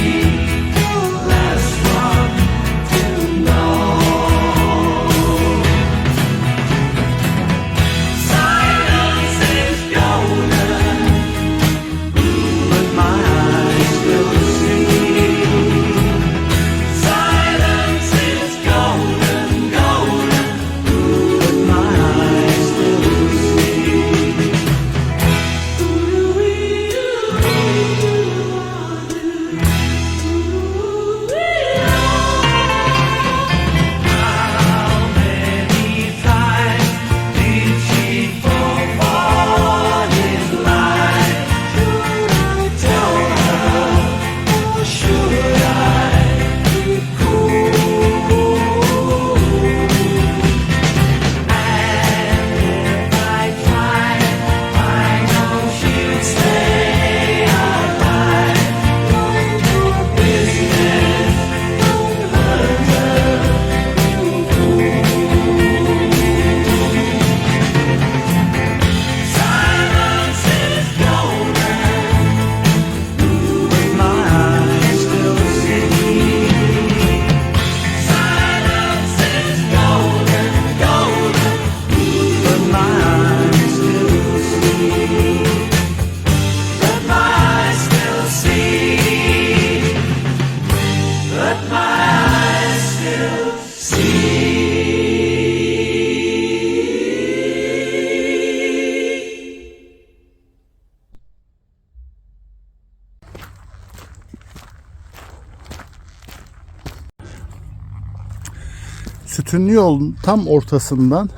Sütunlu yolun tam ortasından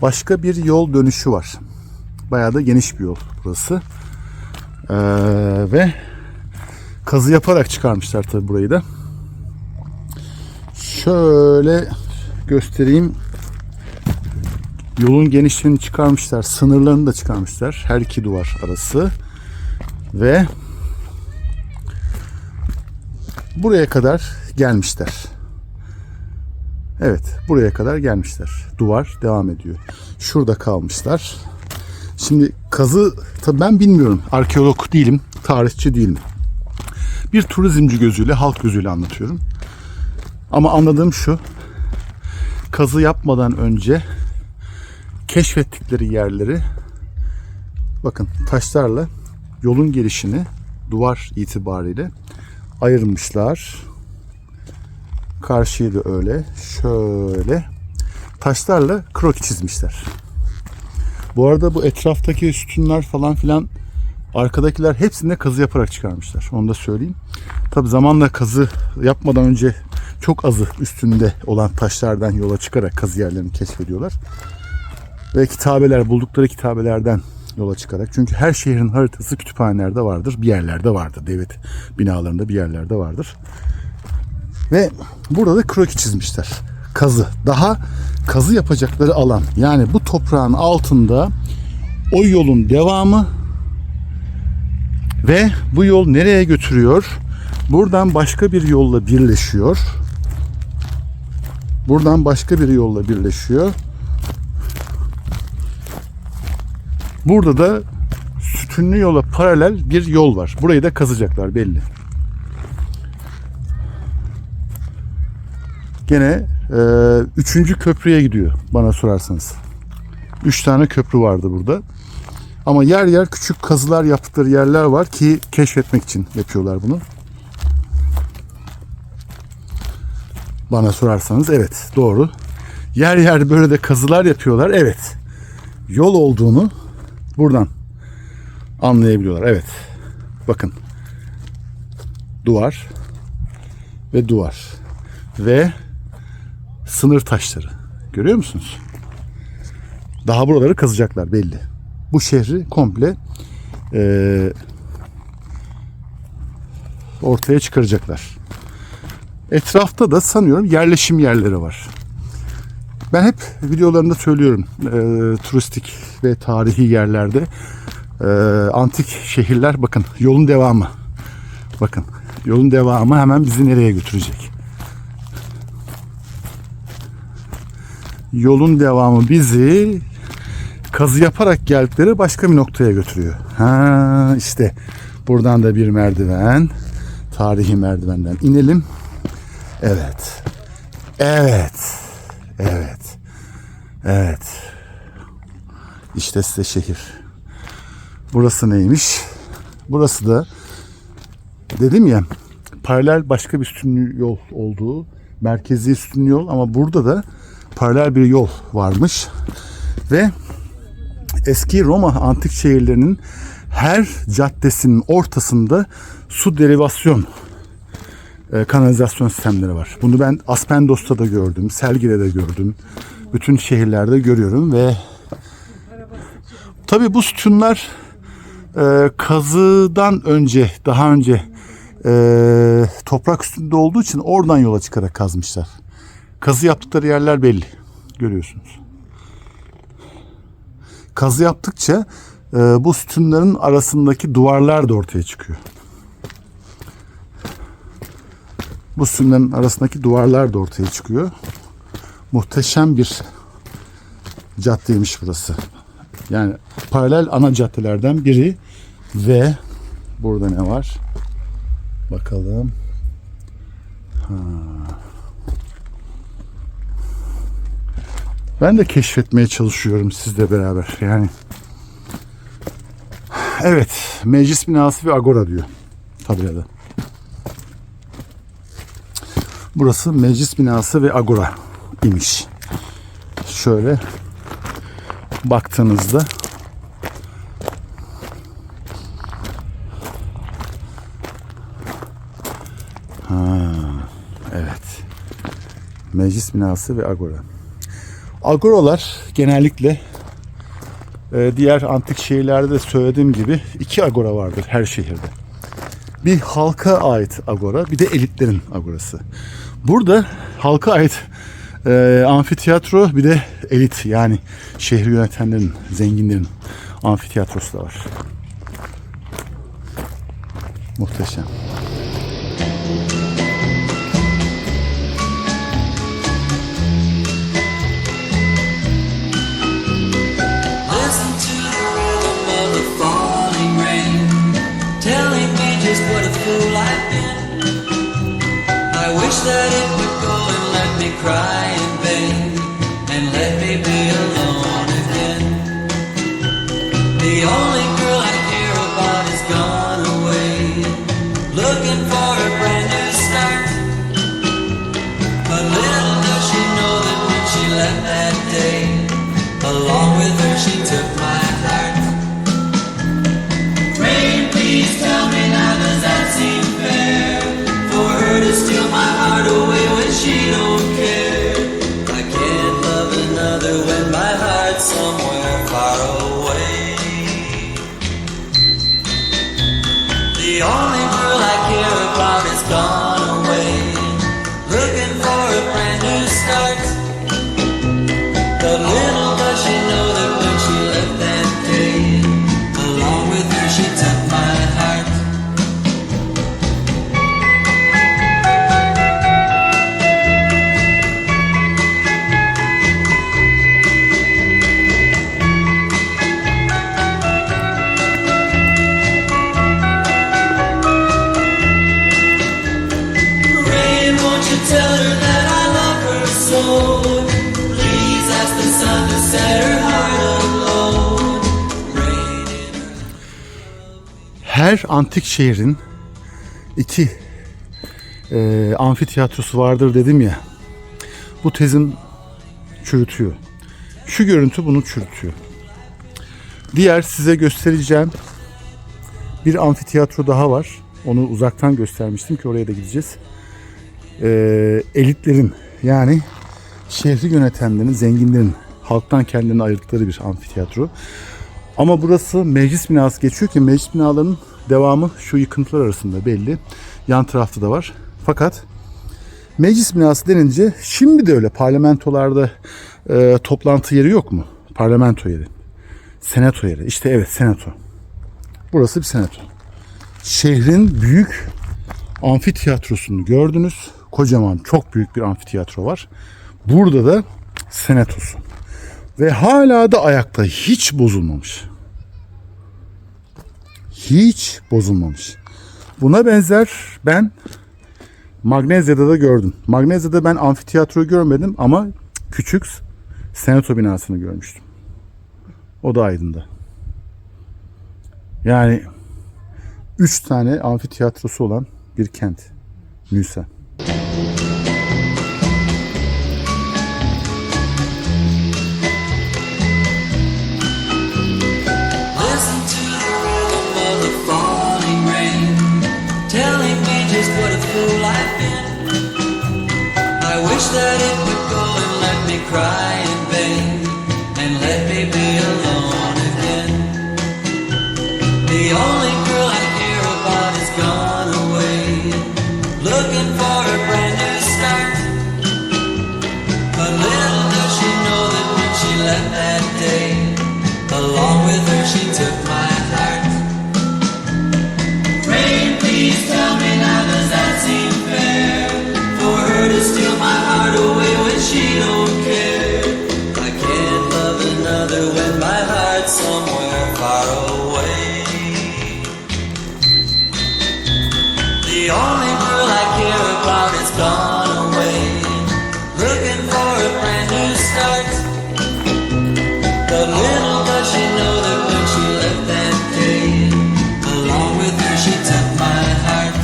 başka bir yol dönüşü var. Bayağı da geniş bir yol burası. Ve kazı yaparak çıkarmışlar tabii burayı da. Şöyle göstereyim. Yolun genişliğini çıkarmışlar. Sınırlarını da çıkarmışlar. Her iki duvar arası. Ve buraya kadar gelmişler. Evet, buraya kadar gelmişler. Duvar devam ediyor. Şurada kalmışlar. Şimdi kazı, tabii ben bilmiyorum. Arkeolog değilim, tarihçi değilim. Bir turizmci gözüyle, halk gözüyle anlatıyorum. Ama anladığım şu. Kazı yapmadan önce keşfettikleri yerleri bakın taşlarla yolun gelişini duvar itibariyle ayırmışlar. Karşıyı da öyle. Şöyle taşlarla kroki çizmişler. Bu arada bu etraftaki sütunlar falan filan, arkadakiler hepsinde kazı yaparak çıkarmışlar. Onu da söyleyeyim. Tabi zamanla kazı yapmadan önce çok azı üstünde olan taşlardan yola çıkarak kazı yerlerini keşfediyorlar. Ve kitabeler, buldukları kitabelerden yola çıkarak. Çünkü her şehrin haritası kütüphanelerde vardır. Bir yerlerde vardır. Devlet binalarında bir yerlerde vardır. Ve burada da kroki çizmişler. Kazı. Daha kazı yapacakları alan. Yani bu toprağın altında o yolun devamı ve bu yol nereye götürüyor? Buradan başka bir yolla birleşiyor. Buradan başka bir yolla birleşiyor. Burada da sütunlu yola paralel bir yol var. Burayı da kazacaklar belli. Gene 3. köprüye gidiyor bana sorarsanız. 3 tane köprü vardı burada. Ama yer yer küçük kazılar yaptıkları yerler var ki keşfetmek için yapıyorlar bunu. Bana sorarsanız evet, doğru. Yer yer böyle de kazılar yapıyorlar. Evet. Yol olduğunu buradan anlayabiliyorlar. Evet. Bakın. Duvar ve duvar ve sınır taşları. Görüyor musunuz? Daha buraları kazacaklar belli. Bu şehri komple ortaya çıkaracaklar. Etrafta da sanıyorum yerleşim yerleri var. Ben hep videolarımda söylüyorum. Turistik ve tarihi yerlerde antik şehirler, bakın yolun devamı. Bakın yolun devamı hemen bizi nereye götürecek? Yolun devamı bizi kazı yaparak geldikleri başka bir noktaya götürüyor. Ha işte buradan da bir merdiven. Tarihi merdivenden inelim. Evet. Evet. Evet. Evet. İşte size şehir. Burası neymiş? Burası da dedim ya, paralel başka bir sütunlu yol olduğu, merkezi sütunlu yol, ama burada da paralel bir yol varmış. Ve eski Roma antik şehirlerinin her caddesinin ortasında su derivasyon kanalizasyon sistemleri var. Bunu ben Aspendos'ta da gördüm, Selgi'de de gördüm. Bütün şehirlerde görüyorum ve tabii bu sütunlar kazıdan önce, daha önce toprak üstünde olduğu için oradan yola çıkarak kazmışlar. Kazı yaptıkları yerler belli. Görüyorsunuz. Kazı yaptıkça bu sütunların arasındaki duvarlar da ortaya çıkıyor. Bu sütunların arasındaki duvarlar da ortaya çıkıyor. Muhteşem bir caddeymiş burası. Yani paralel ana caddelerden biri ve burada ne var? Bakalım. Ben de keşfetmeye çalışıyorum sizle beraber. Yani evet, meclis binası ve agora diyor tabelada. Burası meclis binası ve agora imiş. Şöyle baktığınızda evet, Meclis binası ve agora. Agoralar genellikle diğer antik şehirlerde de söylediğim gibi 2 agora vardır her şehirde. Bir halka ait agora, bir de elitlerin agorası. Burada halka ait amfiteyatro, bir de elit yani şehri yönetenlerin, zenginlerin amfiteyatrosu da var. Muhteşem. Listen to the rhythm of the falling rain, telling me just what a fool I've been. I wish that it would go and let me cry in vain, and let me be alone again. The only girl I care about is gone away, looking for a brand new start. But little does she know that when she left that day, along with her she took my heart. Rain, please tell me now, does that seem fair? For her to steal my heart away when she don't care. I can't love another when my heart's somewhere far away. The only girl I care about is gone away, looking for a brand new start. But little does she know that when she left that day, along with her she took my heart. Rain, won't you tell her that I love her so? Please ask the sun to set her heart alone. Rain in her Her antik şehrin 2 amfiteyatrosu vardır dedim ya. Bu tezim çürütüyor. Şu görüntü bunu çürütüyor. Diğer size göstereceğim bir amfiteyatro daha var. Onu uzaktan göstermiştim ki oraya da gideceğiz. Elitlerin yani şehri yönetenlerin, zenginlerin halktan kendilerini ayırdıkları bir amfiteyatro. Ama burası meclis binası geçiyor ki meclis binalarının devamı şu yıkıntılar arasında belli. Yan tarafta da var. Fakat meclis binası denince şimdi de öyle parlamentolarda toplantı yeri yok mu? Parlamento yeri. Senato yeri. İşte evet, senato. Burası bir senato. Şehrin büyük amfiteyatrosunu gördünüz. Kocaman, çok büyük bir amfiteyatro var. Burada da senatosu. Ve hala da ayakta, hiç bozulmamış. Hiç bozulmamış. Buna benzer ben Magnezya'da da gördüm. Magnezya'da ben amfiteyatroyu görmedim ama küçük senato binasını görmüştüm. O da Aydın'da. Yani 3 tane amfiteyatrosu olan bir kent. Nüsa. Listen to the rhythm of the falling rain, telling me just what a fool I've been. I wish that it would go and let me cry in vain, and let me be alone again. The only girl I care about is gone away, looking for a brand new start. But little does she know that when she left that day, along with her she took my heart. Rain, please tell me now, does that seem fair? For her to steal my heart away when she don't care. I can't love another when my heart's somewhere far away. The only girl I care about is gone away, looking for a brand new start. But little does she know that when she left that day, along with her she took my heart.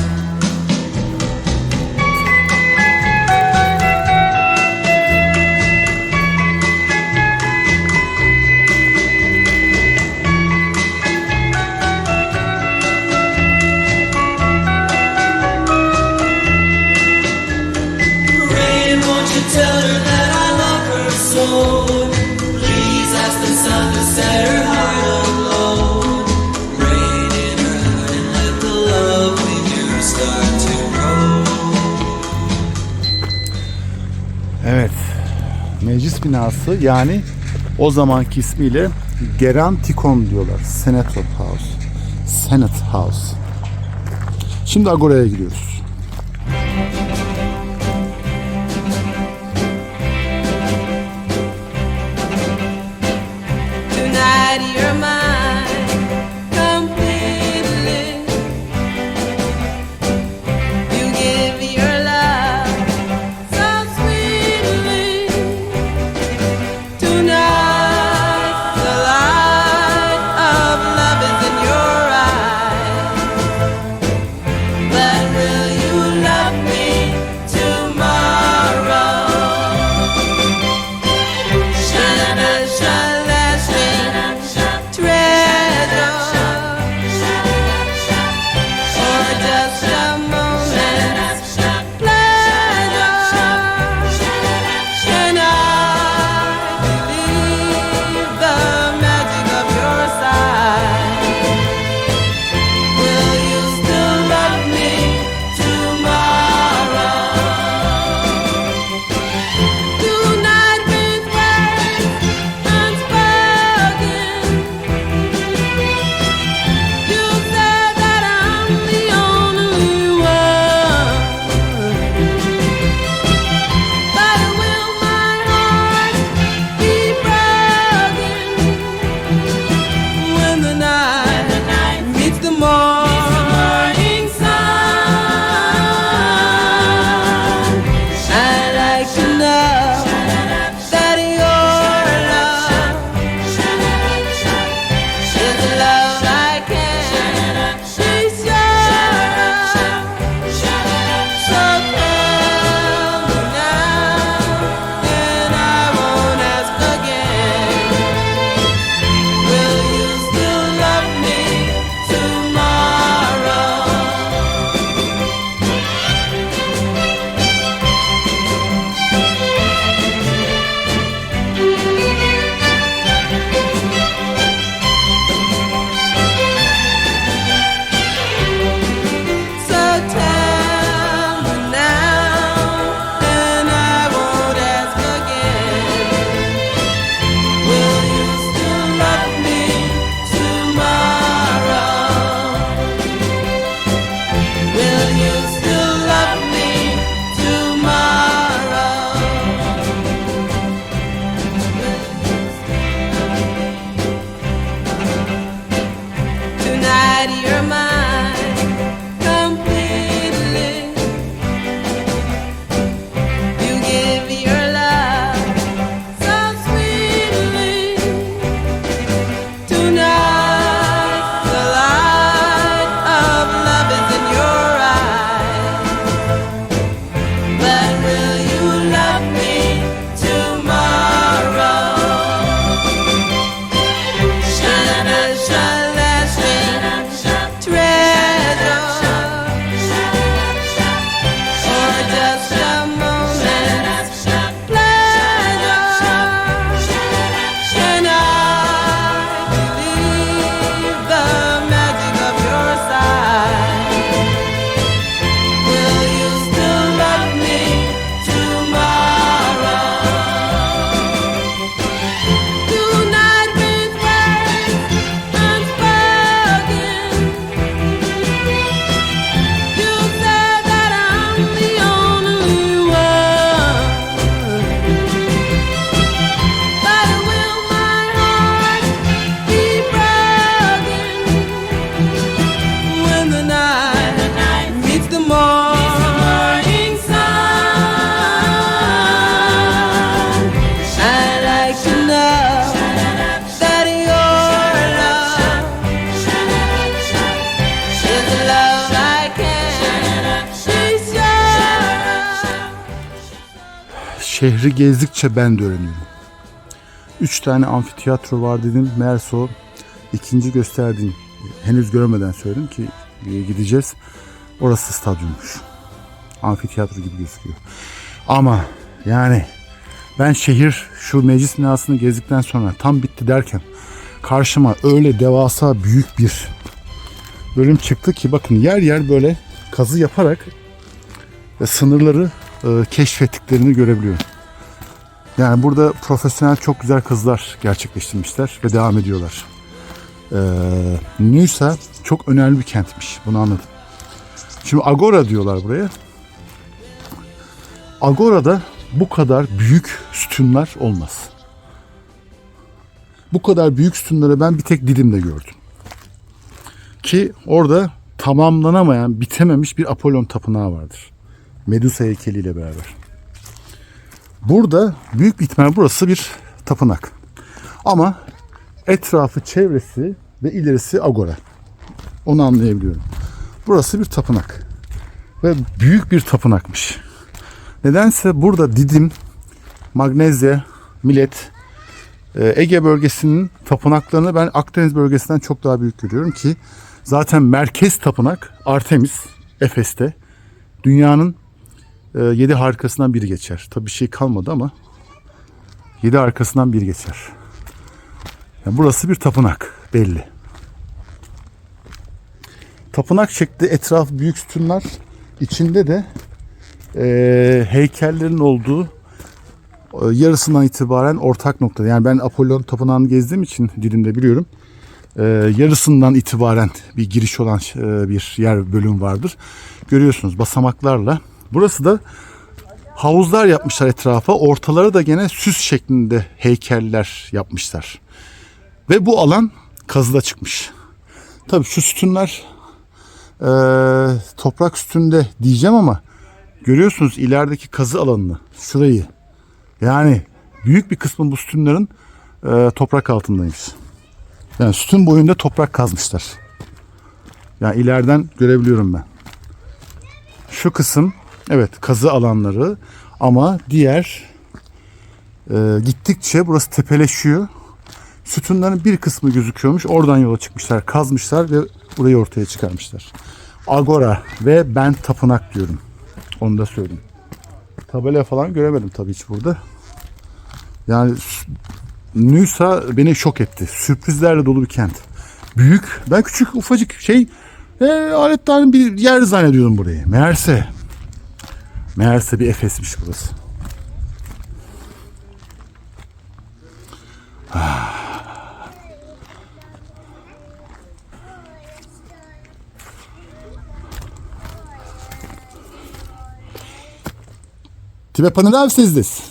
tell her that I love her so. Please ask the sun to set her heart aglow. Rain in her heart and let the love in you start to grow. Evet, meclis binası, yani o zamanki ismiyle Gerantikon diyorlar. Senator House. Senate House. Şimdi Agora'ya gidiyoruz. Tonight you're mine completely. You give your love so sweetly. Tonight the light of love is in your eyes. But will you love me tomorrow? Shana, shana, shana, treasure, or just a moment's pleasure. Can I believe the magic of your sight? Will you still love me tomorrow? Tonight with words unspoken, you said that I'm the only one. But will my heart be broken when the night meets the morning sun? I'd like to know that your love is a love I can be sure of. So tell me now, and I won't ask again. Will you still love me tomorrow? So tell me now, and I won't ask again. Will you still love me tomorrow? Will you still love me tomorrow? Tonight you're mine completely. You give your love so sweetly. Tonight the light of love is in your eyes. But will you love me tomorrow? Shana, shana, shana, treasure, or just a moment's pleasure. Can I believe the magic of your sight? Will you still love me tomorrow? Tonight with words unspoken, you said that I'm the only one. But will my heart be broken when the night meets the morning sun? I'd like to know that your love is a love I can be sure of. Şehri gezdikçe ben de öğreniyorum. 3 tane amfiteyatro var dedim. Meğerse o ikinci gösterdiğim, henüz görmeden söyledim ki gideceğiz. Orası stadyummuş. Amfiteyatro gibi gözüküyor. Ama Yani ben şehir şu meclis binasını gezdikten sonra tam bitti derken karşıma öyle devasa büyük bir bölüm çıktı ki bakın yer yer böyle kazı yaparak sınırları keşfettiklerini görebiliyorum. Yani burada profesyonel çok güzel kazılar gerçekleştirmişler ve devam ediyorlar. Nysa çok önemli bir kentmiş. Bunu anladım. Şimdi Agora diyorlar buraya. Agora'da bu kadar büyük sütunlar olmaz. Bu kadar büyük sütunları ben bir tek Didim'de gördüm. Ki orada tamamlanamayan, bitememiş bir Apollon tapınağı vardır. Medusa heykeliyle beraber. Burada büyük bir ihtimal burası bir tapınak. Ama etrafı, çevresi ve ilerisi Agora. Onu anlayabiliyorum. Burası bir tapınak. Ve büyük bir tapınakmış. Nedense burada Didim, Magnezya, Milet, Ege bölgesinin tapınaklarını ben Akdeniz bölgesinden çok daha büyük görüyorum ki zaten merkez tapınak Artemis, Efes'te. Dünyanın 7 harikasından biri geçer. Tabii bir şey kalmadı ama 7 harikasından biri geçer. Yani burası bir tapınak belli. Tapınak şekli etrafı büyük sütunlar, içinde de heykellerin olduğu yarısından itibaren ortak nokta. Yani ben Apollon tapınağını gezdiğim için Didim'de biliyorum. Yarısından itibaren bir giriş olan bir yer bölüm vardır. Görüyorsunuz basamaklarla. Burası da havuzlar yapmışlar etrafa. Ortaları da gene süs şeklinde heykeller yapmışlar. Ve bu alan kazıda çıkmış. Tabii şu sütunlar toprak üstünde diyeceğim ama görüyorsunuz ilerideki kazı alanını, şurayı. Yani büyük bir kısmı bu sütunların toprak altındaymış. Yani sütun boyunda toprak kazmışlar. Yani ileriden görebiliyorum ben. Şu kısım evet kazı alanları ama diğer gittikçe burası tepeleşiyor. Sütunların bir kısmı gözüküyormuş. Oradan yola çıkmışlar, kazmışlar ve burayı ortaya çıkarmışlar. Agora ve ben tapınak diyorum. Onu da söyleyeyim. Tabela falan göremedim tabii hiç burada. Yani Nysa beni şok etti. Sürprizlerle dolu bir kent. Büyük. Ben küçük ufacık aletlerin bir yer zannediyordum burayı. Meğerse bir Efes'miş burası. Тебе понравился здесь?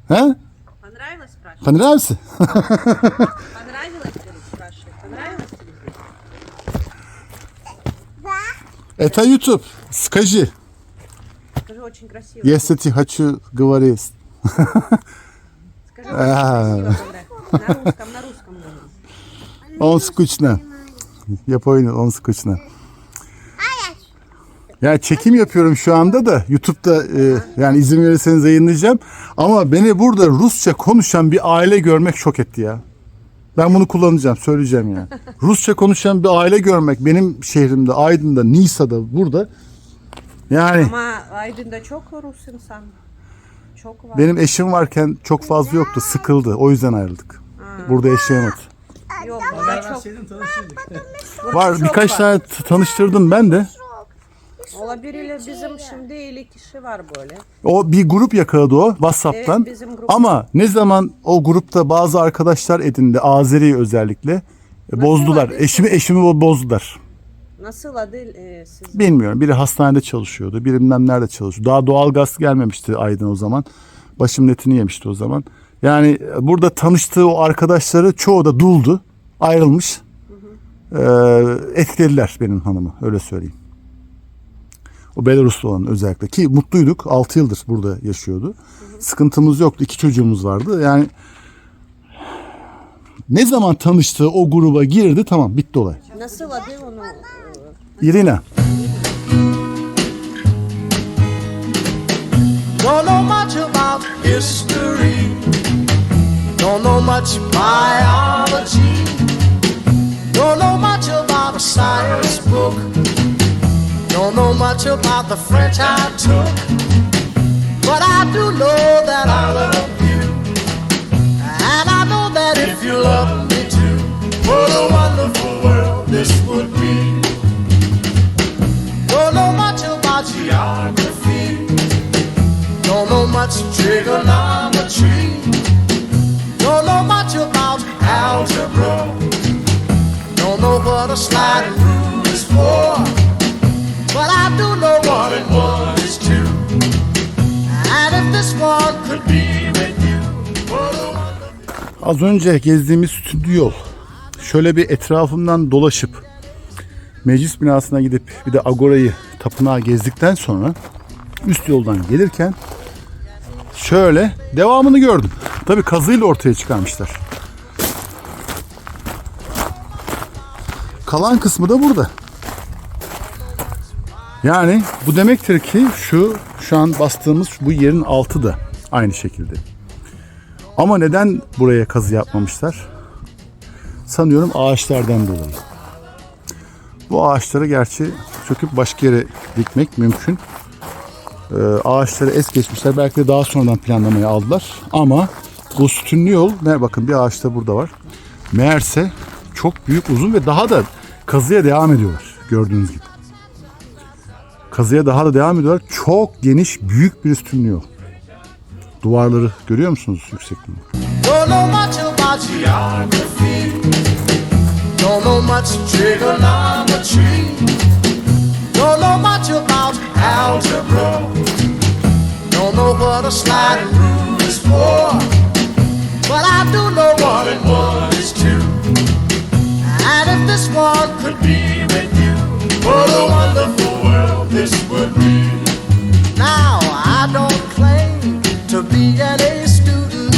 А? Понравилось, спрашиваю? Понравился? Понравилось, спрашиваю? Понравилось тебе здесь? Это YouTube. Скажи, Скажи, очень красиво. если ты хочу говорить. Скажи, очень красиво. На русском говори. Он скучно. Я понял, он скучно. Ya çekim yapıyorum şu anda da YouTube'da yani izin verirseniz yayınlayacağım. Ama beni burada Rusça konuşan bir aile görmek şok etti ya. Ben bunu kullanacağım, söyleyeceğim yani. Rusça konuşan bir aile görmek benim şehrimde, Aydın'da, Nisa'da, burada. Yani Ama Aydın'da çok Rus insan. Çok var. benim eşim varken çok fazla yoktu, sıkıldı. O yüzden ayrıldık. Burada yaşayamadı. Yok, burada çok. Var birkaç tane tanıştırdım ben de. Olabilir bizim şimdi 50 kişi var böyle. O bir grup yakaladı o WhatsApp'tan. Evet, bizim grup. Ama ne zaman o grupta bazı arkadaşlar edindi, Azeri özellikle bozdular. adı? Eşimi bozdular. Nasıl adı sizin? Bilmiyorum. Biri hastanede çalışıyordu, biri bilmem nerede çalışıyordu. Daha doğalgaz gelmemişti Aydın o zaman. Başım netini yemişti o zaman. Yani burada tanıştığı o arkadaşları çoğu da duldu, ayrılmış. Etkilediler benim hanımı, öyle söyleyeyim. O Belaruslu olan özellikle ki mutluyduk. 6 yıldır burada yaşıyordu. Sıkıntımız yoktu. 2 çocuğumuz vardı. Yani ne zaman tanıştığı o gruba girdi tamam bitti olay. Nasıl adı onu? Irina. Don't know much about history. Don't know much biology. Don't know much about a science book. Don't know much about the French I took. But I do know that I love you, and I know that if you love me too, what a wonderful world this would be. Don't know much about geography, don't know much trigonometry, don't know much about algebra, don't know what a sliding rule is for, but I do know 1 and 1 is 2. And if this one could be with you, what a wonderful... Az önce gezdiğimiz stüdyo yol. Şöyle bir etrafından dolaşıp meclis binasına gidip bir de Agora'yı, tapınağı gezdikten sonra üst yoldan gelirken şöyle devamını gördüm. Tabii kazıyla ortaya çıkarmışlar. Kalan kısmı da burada. Yani bu demektir ki şu an bastığımız bu yerin altı da aynı şekilde. Ama neden buraya kazı yapmamışlar? Sanıyorum ağaçlardan dolayı. Bu ağaçları gerçi söküp başka yere dikmek mümkün. Ağaçları es geçmişler. Belki de daha sonradan planlamaya aldılar. Ama bu sütunlu yol, bakın bir ağaç da burada var. Meğerse çok büyük, uzun ve daha da kazıya devam ediyorlar. Gördüğünüz gibi. Kazıya daha da devam ediyorlar. Çok geniş, büyük bir sütunlu yol. Duvarları görüyor musunuz yüksekliğini? Don't know much about geography, don't know much trigonometry, don't know much about algebra, don't know what a sliding rule is for, but I do know 1 and 1 is 2. And if this one could be with you, what a wonderful world this would be. Now I don't claim to be an A student,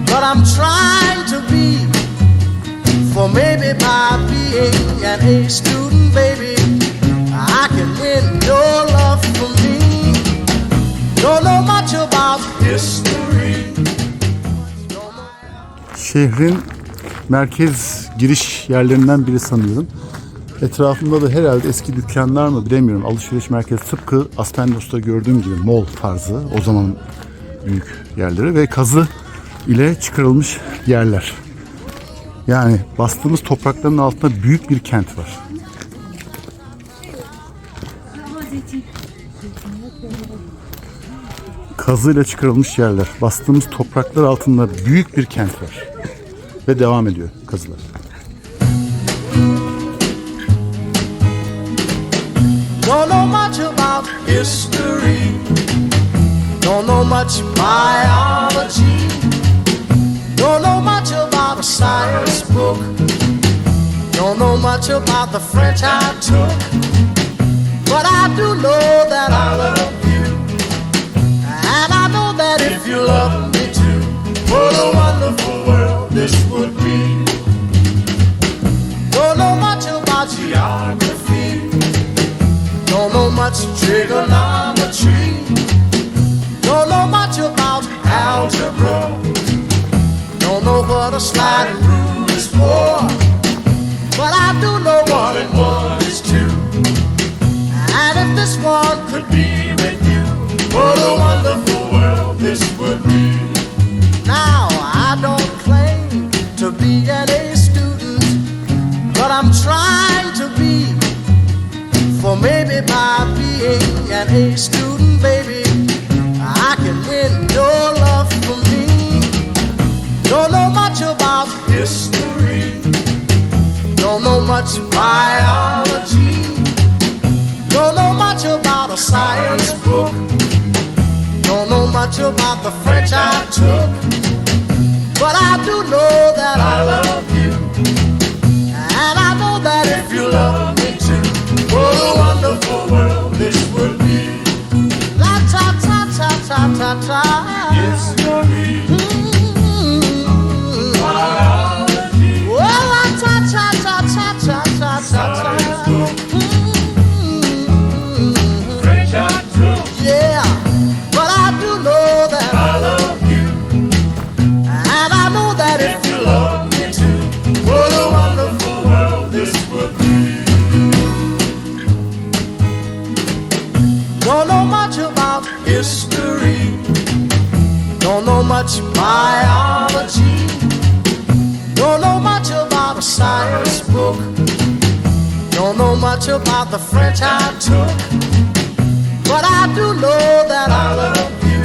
but I'm trying to be. For maybe by being an A student, baby, I can win your love for me. Don't know much about history. Şehrin merkez giriş yerlerinden biri sanıyorum. Etrafında da herhalde eski dükkanlar mı bilemiyorum. Alışveriş merkezi, tıpkı Aspendos'ta gördüğüm gibi mall tarzı, o zaman büyük yerleri ve kazı ile çıkarılmış yerler. Yani bastığımız toprakların altında büyük bir kent var. Kazıyla çıkarılmış yerler. Bastığımız topraklar altında büyük bir kent var. Ve devam ediyor kazılar. Don't know much about history, don't know much biology, don't know much about a science book, don't know much about the French I took, but I do know that I love you, and I know that if you love me too, what a wonderful world this would be. Don't know much about geography, don't know much trigonometry, don't know much about algebra, don't know what a sliding rule is for, but I do know 1 and 1 is 2. And if this one could be with you, what a wonderful world this would be. Now I don't claim to be an A student, but I'm trying to be. For maybe by being an A student, baby, I can win your love for me. Don't know much about history, don't know much biology, don't know much about a science book, don't know much about the French I took, but I do know that I love you, and I know that if you love me too, what a wonderful world this would be. La ta ta ta ta ta ta. History. Biology. Well, la ta ta ta ta ta ta ta ta. French I took. Yeah, but I do know that I love you, and I know that if you love me too, what a wonderful world this would be. Don't know much about history, know much biology. Don't know much about a science book. Don't know much about the French I took. But I do know that I love you.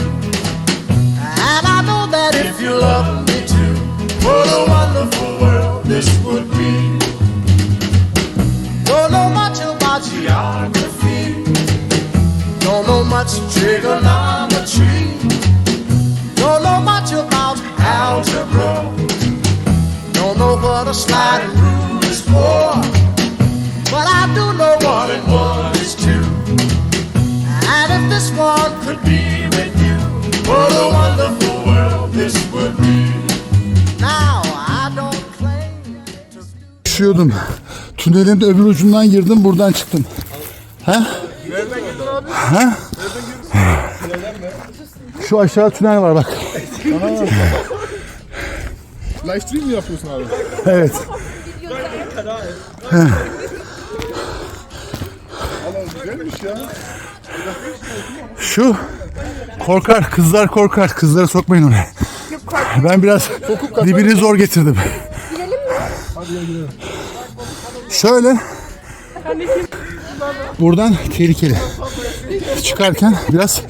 And I know that if you love me too, what a wonderful world this would be. Don't know much about geography. Don't know much trigonometry. Don't know much about algebra. Don't know what a sliding rule is for. But I do know 1 and 1 is 2. And if this one could be with you, what a wonderful world this would be. Now I don't claim to Düşüyordum. Tünelin öbür ucundan girdim, buradan çıktım. Ha? Ha? Şu aşağı tünel var bak. Live stream mi yapıyorsun abi? Evet. Ama güzelmiş ya. Şu korkar, kızlar korkar. Kızları sokmayın oraya. Ben biraz dibini zor getirdim. Şöyle. Buradan tehlikeli. Çıkarken biraz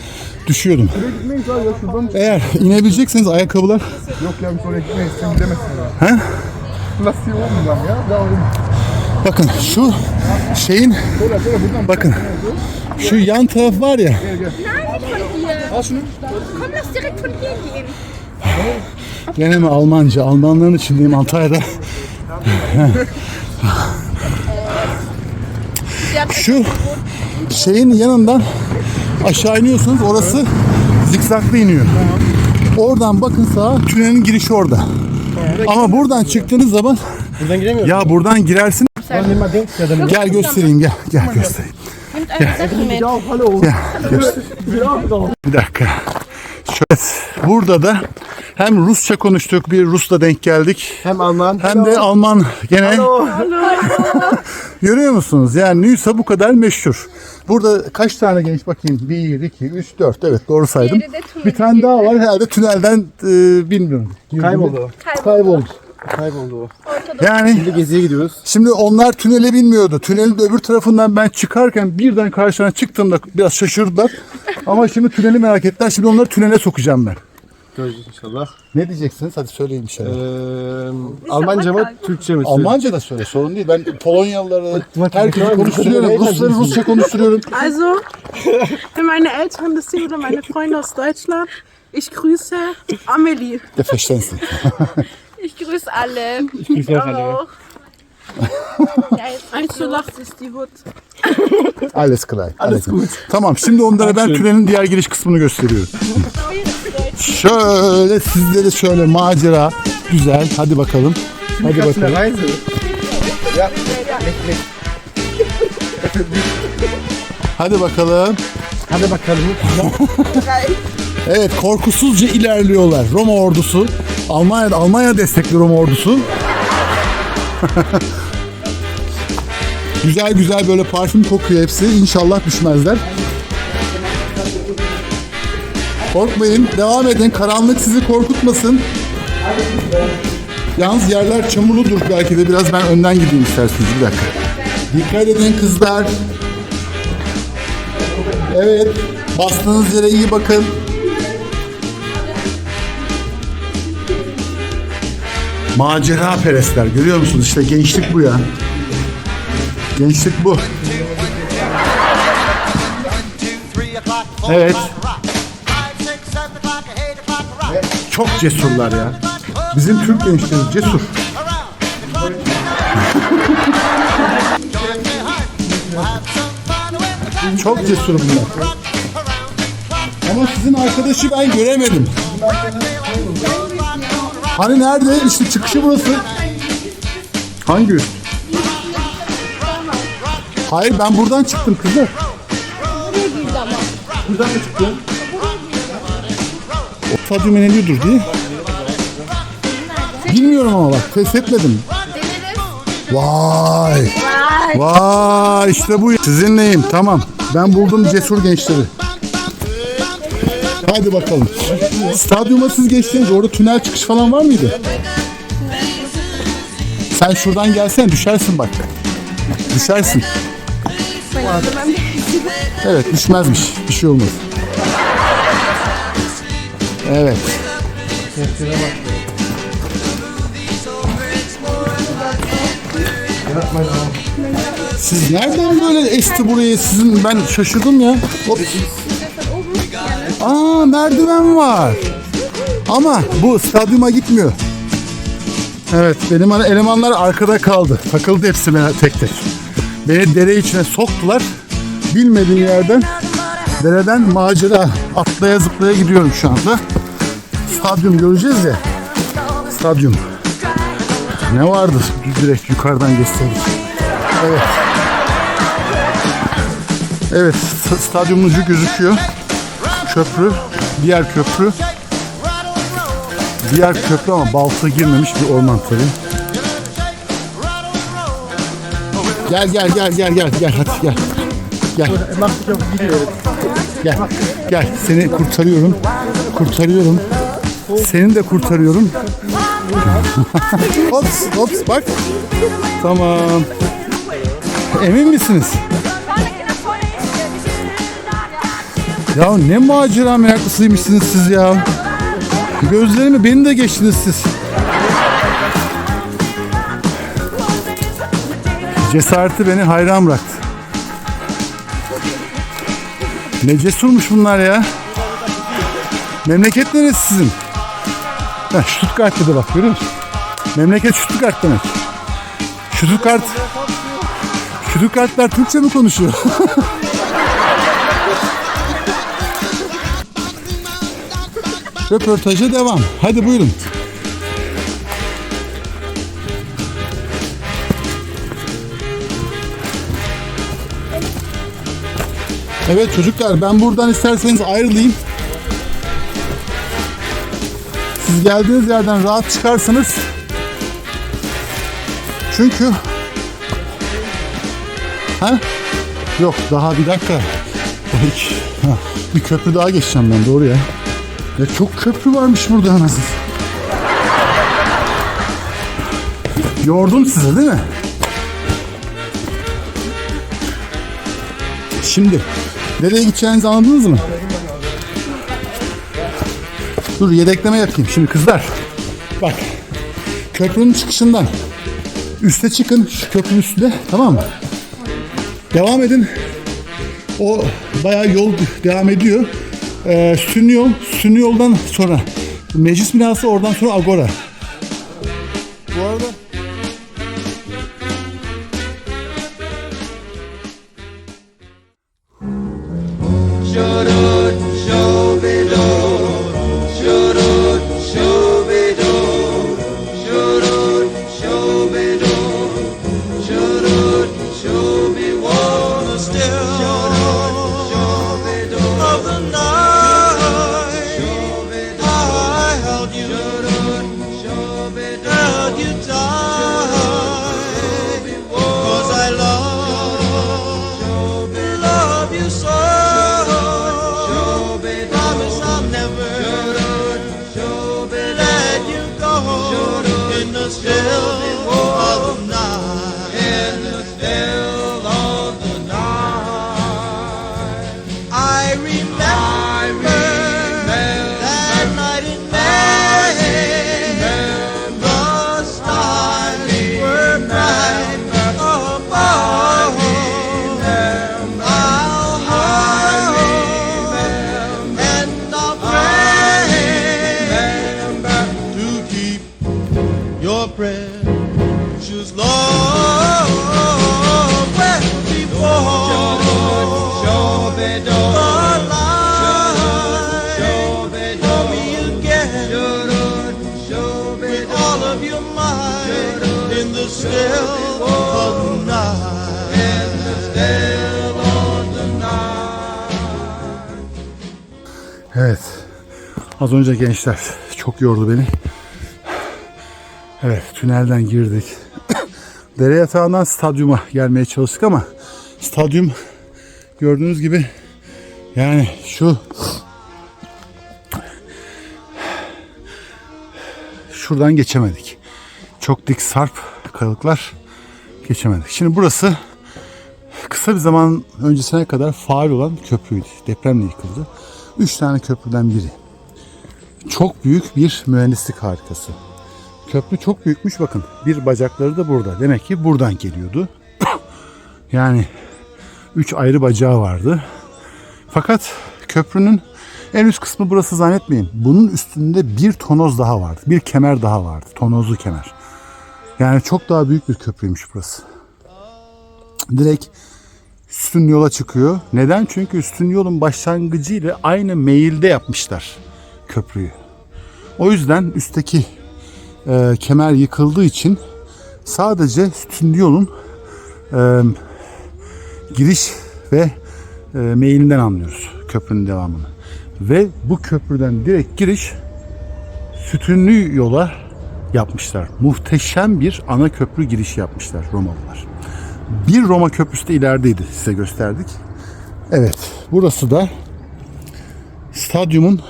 düşüyordum. Gitmeyiz abi ya şuradan. Eğer inebilecekseniz ayakkabılar. Yok ya biz oraya gitmeyiz. Sen gidemezsin ya. He? Lastiği olmayacağım ya. Daha olayım. Bakın şu şeyin, Böyle buradan. bakın şu yan taraf var ya. Al şunu. Komm, lass direkt von hier gehen. Gene mi Almanca? Almanların içindeyim Antalya'da. Şu şeyin yanından aşağı iniyorsunuz. Orası zikzaklı iniyor. Oradan bakın sağa, tünelin girişi orada. Ama buradan çıktığınız zaman Buradan giremiyoruz. ya buradan girersin. Gel göstereyim, gel. Gel göstereyim. Gel göster. Bir dakika. Şöyle, burada da hem Rusça konuştuk, bir Rus'la denk geldik. Hem Alman. Hem de Alman gene. Görüyor musunuz? Yani Nüsa bu kadar meşhur. Burada kaç tane genç bakayım? 1, 2, 3, 4. Evet doğru saydım. Diğeri de tünel Bir tane daha var herhalde tünelden bilmiyorum. Kayboldu. Kayboldu o. Yani Şimdi geziye gidiyoruz. şimdi onlar tüneli bilmiyordu. Tünelin öbür tarafından ben çıkarken birden karşılarına çıktığımda biraz şaşırdılar. Ama şimdi tüneli merak ettiler. Şimdi onları tünele sokacağım ben. Göreceğiz inşallah. Ne diyeceksiniz? Hadi söyleyin bir şeyler. Almanca mı Türkçe mi? Almanca da söyle, sorun değil. Ben Polonyalıları, herkesi Bak, konuşturuyorum. bak, Rusları bak. Rusça konuşturuyorum. Also, für meine Eltern, das sind oder meine Freunde aus Deutschland. Ich grüße Amelie. Der Verständnis. Ich grüße alle. Ich grüße auch alle. Einzulacht ist die Hut. Alles klar. Alles gut. Tamam, şimdi onlara ben tünelin diğer giriş kısmını gösteriyorum. Şöyle sizlere şöyle macera güzel. Hadi bakalım. Hadi bakalım. Reise. Ja. Hadi bakalım. Hadi bakalım. Evet, korkusuzca ilerliyorlar. Roma ordusu. Almanya destekli Roma ordusu. Güzel güzel böyle parfüm kokuyor hepsi. İnşallah düşmezler. Korkmayın, devam edin. Karanlık sizi korkutmasın. Yalnız yerler çamurludur belki de. Biraz ben önden gideyim isterseniz. Bir dakika. Dikkat edin kızlar. Evet. Bastığınız yere iyi bakın. Macera perestler. Görüyor musunuz? İşte gençlik bu ya. Gençlik bu. Evet. Çok cesurlar ya. Bizim Türk gençleri cesur. Çok cesur bunlar. Ama sizin arkadaşı ben göremedim. Hani nerede? İşte çıkışı burası. Hangi üst? Hayır, ben buradan çıktım kızlar. Buradan mı çıktın? O stadyum ineniyordur diye. Bilmiyorum ama bak, test etmedim. Vay. Vay, işte bu. Sizinleyim, tamam. Ben buldum cesur gençleri. Hadi bakalım. Stadyuma siz geçtiniz. Orada tünel çıkış falan var mıydı? Sen şuradan gelsene, düşersin bak. Düşersin. Evet, düşmezmiş. Bir şey olmaz. Evet. Siz nereden böyle esti burayı? Sizin, ben şaşırdım ya. Hop. Aa, merdiven var. Ama bu stadyuma gitmiyor. Evet, benim elemanlar arkada kaldı. Takıldı hepsi bana tek tek. Beni dere içine soktular. Bilmediğim yerden, dereden macera atlaya zıplaya gidiyorum şu anda. Stadyum göreceğiz ya. Stadyum. Ne vardı? Direkt yukarıdan gösterdik. Evet. Evet, stadyumun ucu gözüküyor. Köprü, diğer köprü. Diğer köprü ama balta girmemiş bir orman tabii. Gel hadi gel. Gel. Gel seni kurtarıyorum. Seni de kurtarıyorum. Ops bak. Tamam. Emin misiniz? Ya ne macera meraklısıymışsınız siz ya. Gözlerimi beni de geçtiniz siz. Cesareti beni hayran bıraktı. Ne cesurmuş bunlar ya. Memleket neresi sizin? Stuttgart dedi bak, görüyor musun? Memleket Stuttgart demek. Stuttgartlar Türkçe mi konuşuyor? Röportaja devam. Hadi buyurun. Evet çocuklar, ben buradan isterseniz ayrılayım. Siz geldiğiniz yerden rahat çıkarsanız. Çünkü yok daha bir dakika. Bir köprü daha geçeceğim ben, doğru ya. Ya çok köprü varmış burada anasını. Yordum sizi değil mi? Şimdi nereye gideceğinizi anladınız mı? Dur yedekleme yapayım şimdi kızlar. Bak köprünün çıkışından üste çıkın, şu köprünün üstünde, tamam mı? Devam edin. O bayağı yol devam ediyor. Sünni yoldan sonra meclis binası, oradan sonra Agora. Bu arada evet. Az önce gençler çok yordu beni. Evet, tünelden girdik. Dere yatağından stadyuma gelmeye çalıştık ama stadyum gördüğünüz gibi yani şu şuradan geçemedik. Çok dik sarp kayalıklar geçemedik. Şimdi burası kısa bir zaman öncesine kadar faal olan köprüydü. Depremle yıkıldı. 3 tane köprüden biri. Çok büyük bir mühendislik harikası. Köprü çok büyükmüş bakın. Bir bacakları da burada. Demek ki buradan geliyordu. Yani 3 ayrı bacağı vardı. Fakat köprünün en üst kısmı burası zannetmeyin. Bunun üstünde bir tonoz daha vardı. Bir kemer daha vardı. Tonozlu kemer. Yani çok daha büyük bir köprüymüş burası. Direkt üstün yola çıkıyor. Neden? Çünkü üstün yolun başlangıcı ile aynı meyilde yapmışlar köprüyü. O yüzden üstteki kemer yıkıldığı için sadece üstün yolun giriş ve meyilinden anlıyoruz köprünün devamını. Ve bu köprüden direkt giriş sütunlu yola yapmışlar. Muhteşem bir ana köprü girişi yapmışlar Romalılar. Bir Roma köprüsü de ilerideydi, size gösterdik. Evet, burası da stadyumun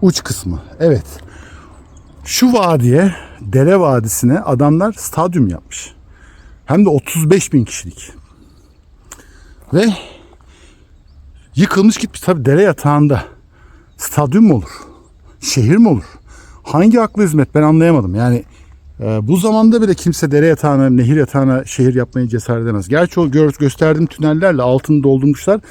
uç kısmı. Evet, şu vadiye, dere vadisine adamlar stadyum yapmış. Hem de 35.000 kişilik. Ve yıkılmış gitmiş. Tabii dere yatağında stadyum mu olur? Şehir mi olur? Hangi aklı hizmet ben anlayamadım. Yani bu zamanda bile kimse dere yatağına, nehir yatağına şehir yapmayı cesaret edemez. Gerçi o gösterdiğim tünellerle altını doldurmuşlar.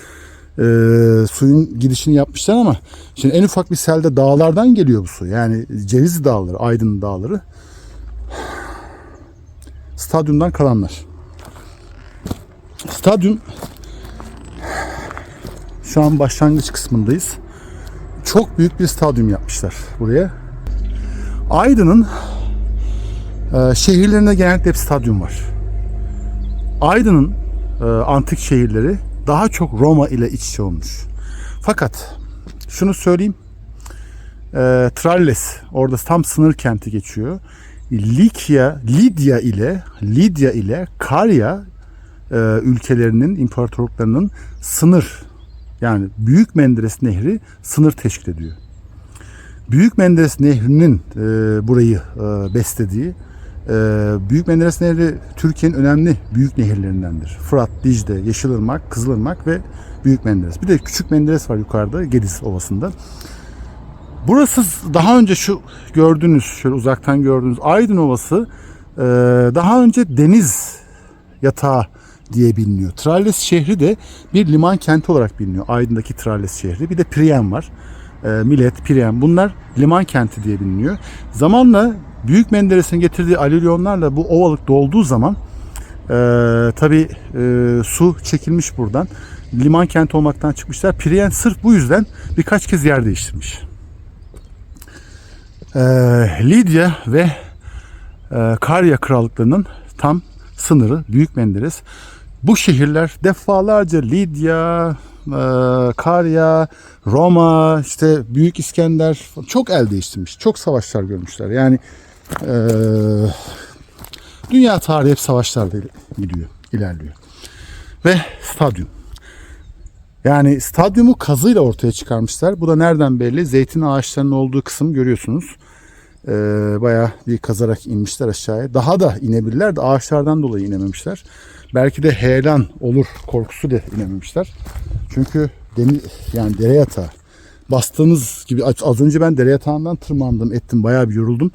Suyun gidişini yapmışlar ama şimdi en ufak bir selde dağlardan geliyor bu su. Yani Cevizli Dağları, Aydın Dağları. Stadyumdan kalanlar. Stadyum şu an başlangıç kısmındayız. Çok büyük bir stadyum yapmışlar buraya. Aydın'ın şehirlerinde genellikle hep stadyum var. Aydın'ın antik şehirleri daha çok Roma ile iç içe olmuş. Fakat şunu söyleyeyim. Tralles, orada tam sınır kenti geçiyor. Lidya ile Karya ülkelerinin, imparatorluklarının sınır, yani Büyük Menderes Nehri sınır teşkil ediyor. Büyük Menderes Nehri'nin burayı beslediği, Büyük Menderes Nehri Türkiye'nin önemli büyük nehirlerindendir. Fırat, Dicle, Yeşilırmak, Kızılırmak ve Büyük Menderes. Bir de Küçük Menderes var yukarıda, Gediz Ovası'nda. Burası daha önce şu gördüğünüz, şöyle uzaktan gördüğünüz Aydın Ovası daha önce deniz yatağı diye biliniyor. Tralles şehri de bir liman kenti olarak biliniyor. Aydın'daki Tralles şehri. Bir de Priyen var. Millet, Priyen. Bunlar liman kenti diye biliniyor. Zamanla Büyük Menderes'in getirdiği alüvyonlarla bu ovalık dolduğu zaman tabii su çekilmiş buradan. Liman kenti olmaktan çıkmışlar. Priyen sırf bu yüzden birkaç kez yer değiştirmiş. Lidya ve Karya krallıklarının tam sınırı Büyük Menderes. Bu şehirler defalarca Lidya, Karya, Roma, işte Büyük İskender çok el değiştirmiş. Çok savaşlar görmüşler. Yani dünya tarihi hep savaşlarla gidiyor, ilerliyor. Ve stadyum. Yani stadyumu kazıyla ortaya çıkarmışlar. Bu da nereden belli? Zeytin ağaçlarının olduğu kısım görüyorsunuz. Bayağı bir kazarak inmişler aşağıya. Daha da inebilirler de ağaçlardan dolayı inememişler. Belki de heyelan olur korkusu da inememişler. Çünkü yani dere yatağı. Bastığınız gibi az önce ben dere yatağından tırmandım, ettim, bayağı bir yoruldum.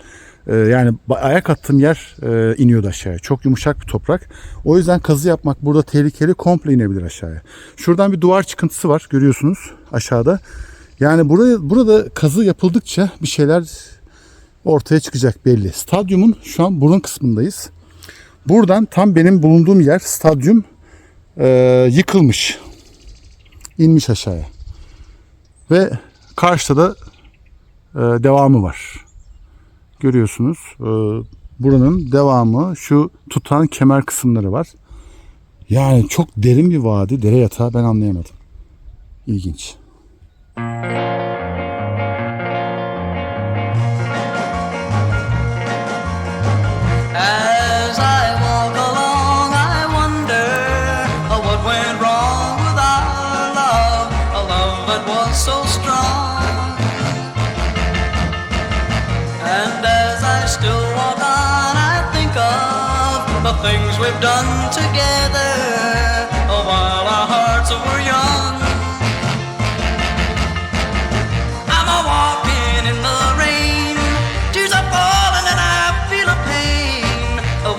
Yani ayak attığım yer iniyordu aşağıya. Çok yumuşak bir toprak. O yüzden kazı yapmak burada tehlikeli, komple inebilir aşağıya. Şuradan bir duvar çıkıntısı var, görüyorsunuz aşağıda. Yani burada kazı yapıldıkça bir şeyler ortaya çıkacak belli. Stadyumun şu an burun kısmındayız. Buradan tam benim bulunduğum yer stadyum yıkılmış. İnmiş aşağıya. Ve karşıda da devamı var. Görüyorsunuz. Buranın devamı, şu tutan kemer kısımları var. Yani çok derin bir vadi, dere yatağı, ben anlayamadım. İlginç. As I walk along, I wonder what went wrong with our love, a love that was so strong. And as I we've done together while our hearts were young. I'm a walking in the rain, tears are falling and I feel a pain,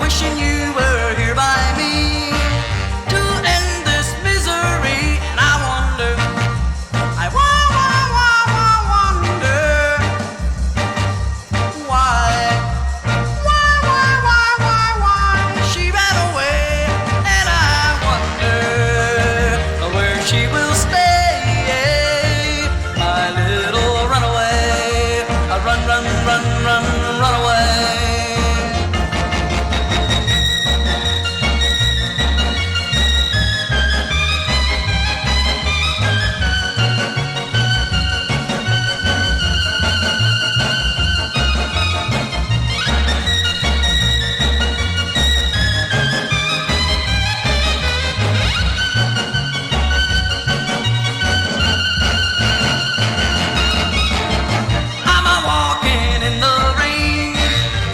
wishing you were here by me to end this misery. And I wonder, I wonder why she ran away, and I wonder where she will stay, my little runaway. Run, run, run, run, run away. I'm a walking in the rain,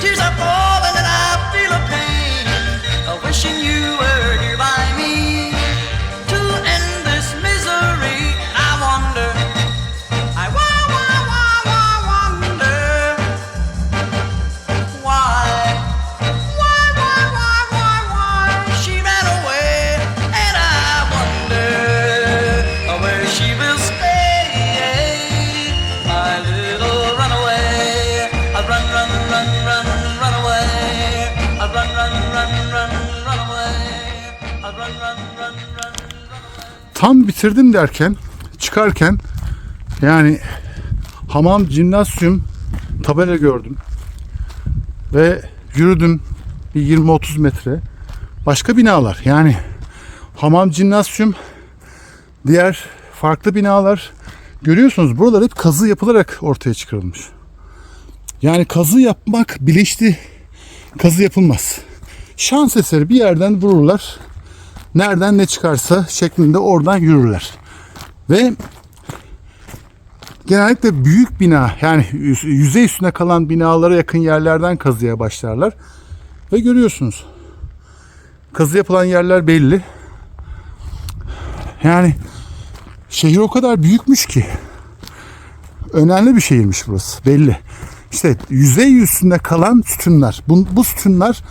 tears are falling and I feel a pain, wishing you were here by me to end this misery. I wonder, I wonder why she ran away, and I wonder where she will stay, my little runaway. Run, run, run, run, run away. Run, run, run, run, run away. Run, run, run, run, run. Tam bitirdim derken çıkarken yani hamam jimnasyum tabela gördüm ve yürüdüm bir 20-30 metre başka binalar, yani hamam jimnasyum, diğer farklı binalar görüyorsunuz. Buralar hep kazı yapılarak ortaya çıkarılmış. Yani kazı yapmak, bilinçli kazı yapılmaz. Şans eseri bir yerden vururlar. Nereden ne çıkarsa şeklinde oradan yürürler. Ve genellikle büyük bina, yani yüzey üstüne kalan binalara yakın yerlerden kazıya başlarlar. Ve görüyorsunuz, kazı yapılan yerler belli. Yani şehir o kadar büyükmüş ki, önemli bir şehirmiş burası, belli. İşte yüzey üstünde kalan sütunlar. Bu sütunlar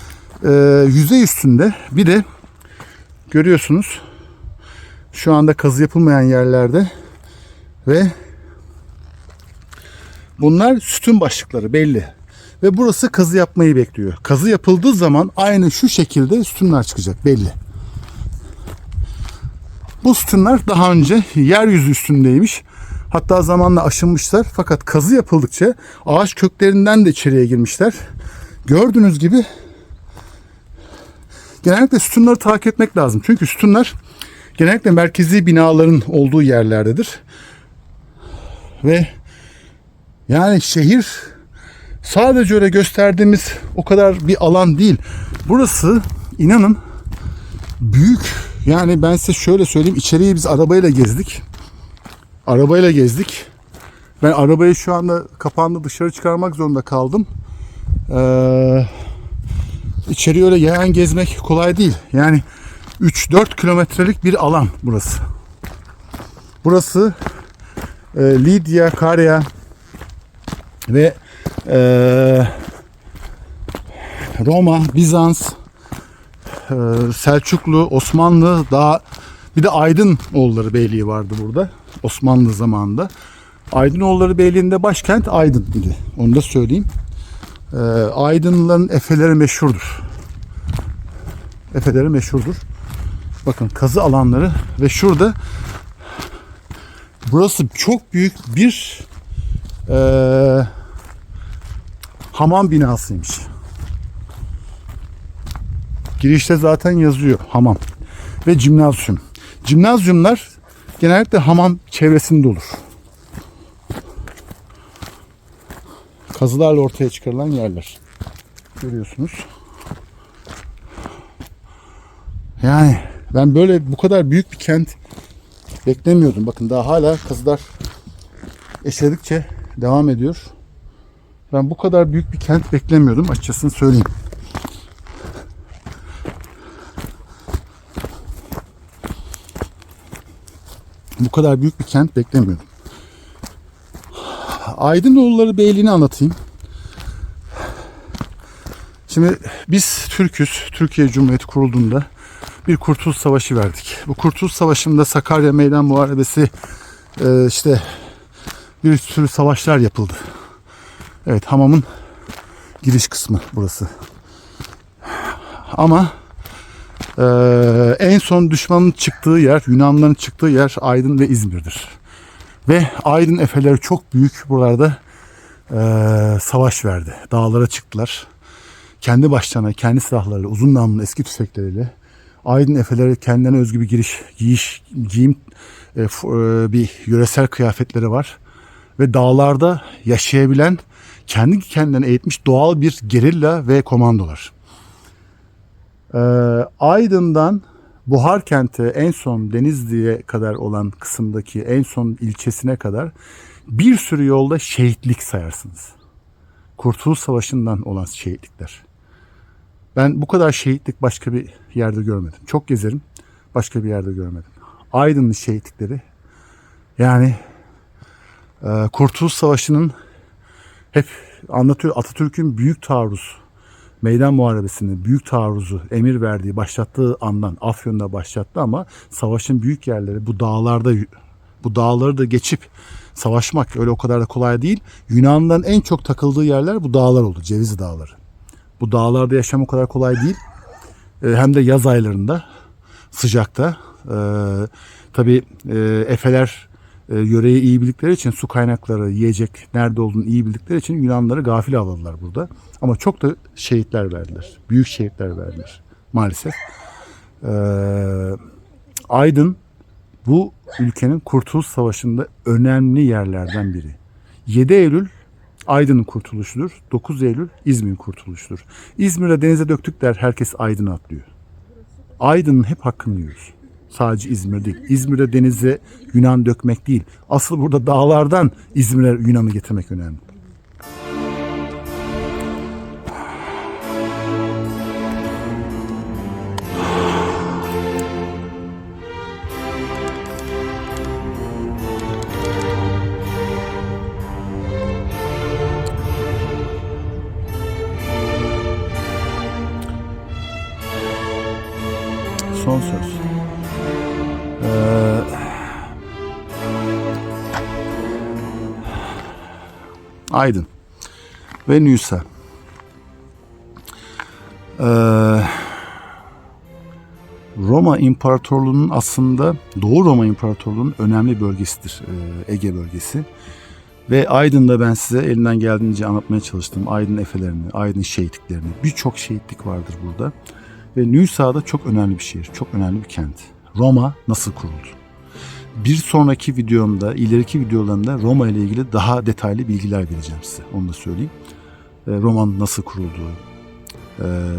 yüzey üstünde. Bir de görüyorsunuz şu anda kazı yapılmayan yerlerde ve bunlar sütun başlıkları belli. Ve burası kazı yapmayı bekliyor. Kazı yapıldığı zaman aynı şu şekilde sütunlar çıkacak, belli. Bu sütunlar daha önce yeryüzü üstündeymiş. Hatta zamanla aşınmışlar. Fakat kazı yapıldıkça ağaç köklerinden de içeriye girmişler. Gördüğünüz gibi genellikle sütunları takip etmek lazım. Çünkü sütunlar genellikle merkezi binaların olduğu yerlerdedir. Ve yani şehir sadece öyle gösterdiğimiz o kadar bir alan değil. Burası inanın büyük. Yani ben size şöyle söyleyeyim. İçeriği biz arabayla gezdik. Ben arabayı şu anda kapağında dışarı çıkarmak zorunda kaldım. İçeriği öyle yayan gezmek kolay değil. Yani 3-4 kilometrelik bir alan burası. Burası Lidya, Karya ve Roma, Bizans, Selçuklu, Osmanlı, daha bir de Aydınoğulları Beyliği vardı burada Osmanlı zamanında. Aydınoğulları Beyliği'nde başkent Aydın idi. Onu da söyleyeyim. Aydınlıların efeleri meşhurdur. Bakın kazı alanları ve şurada burası çok büyük bir hamam binasıymış. Girişte zaten yazıyor hamam ve jimnazyum. Jimnazyumlar genellikle hamam çevresinde olur. Kazılarla ortaya çıkarılan yerler. Görüyorsunuz. Yani ben böyle bu kadar büyük bir kent beklemiyordum. Bakın daha hala kazılar eşledikçe devam ediyor. Ben bu kadar büyük bir kent beklemiyordum, açıkçası söyleyeyim. Bu kadar büyük bir kent beklemiyordum. Aydınoğulları Beyliği'ni anlatayım. Şimdi biz Türk'üz. Türkiye Cumhuriyeti kurulduğunda bir Kurtuluş Savaşı verdik. Bu Kurtuluş Savaşı'nda Sakarya Meydan Muharebesi, işte bir sürü savaşlar yapıldı. Evet, hamamın giriş kısmı burası. Ama en son düşmanın çıktığı yer, Yunanlıların çıktığı yer Aydın ve İzmir'dir. Ve Aydın Efeleri çok büyük buralarda savaş verdi. Dağlara çıktılar. Kendi başlarına, kendi silahlarıyla, uzun namlulu eski tüfekleriyle Aydın Efeleri kendilerine özgü bir giyim, bir yöresel kıyafetleri var. Ve dağlarda yaşayabilen, kendi kendilerine eğitmiş doğal bir gerilla ve komandolar. Aydın'dan Buharkent'e, en son Denizli'ye kadar olan kısımdaki en son ilçesine kadar bir sürü yolda şehitlik sayarsınız. Kurtuluş Savaşı'ndan olan şehitlikler. Ben bu kadar şehitlik başka bir yerde görmedim. Çok gezerim, başka bir yerde görmedim. Aydın'ın şehitlikleri, yani Kurtuluş Savaşı'nın hep anlatıyor, Atatürk'ün büyük taarruz, meydan muharebesini, büyük taarruzu emir verdiği, başlattığı andan, Afyon'da başlattı ama savaşın büyük yerleri bu dağları da geçip savaşmak öyle o kadar da kolay değil. Yunanlıların en çok takıldığı yerler bu dağlar oldu, Cevizli Dağları. Bu dağlarda yaşam o kadar kolay değil. Hem de yaz aylarında, sıcakta. Tabii Efeler yöreyi iyi bildikleri için, su kaynakları, yiyecek nerede olduğunu iyi bildikleri için Yunanlıları gafil avladılar burada. Ama çok da şehitler verdiler. Büyük şehitler verdiler maalesef. Aydın bu ülkenin Kurtuluş Savaşı'nda önemli yerlerden biri. 7 Eylül Aydın'ın kurtuluşudur. 9 Eylül İzmir'in kurtuluşudur. İzmir'e denize döktük der, herkes Aydın'a atlıyor. Aydın'ın hep hakkını yiyoruz. Sadece İzmir değil. İzmir'e denize Yunan dökmek değil. Asıl burada dağlardan İzmir'e Yunan'ı getirmek önemli. Son söz. Aydın ve Nüsa. Roma İmparatorluğu'nun aslında Doğu Roma İmparatorluğu'nun önemli bölgesidir, Ege bölgesi. Ve Aydın'da ben size elinden geldiğince anlatmaya çalıştım. Aydın Efelerini, Aydın şehitliklerini. Birçok şehitlik vardır burada. Ve Nüsa'da çok önemli bir şehir, çok önemli bir kent. Roma nasıl kuruldu? Bir sonraki videomda, ileriki videolarımda Roma ile ilgili daha detaylı bilgiler vereceğim size. Onu da söyleyeyim. Roma'nın nasıl kurulduğu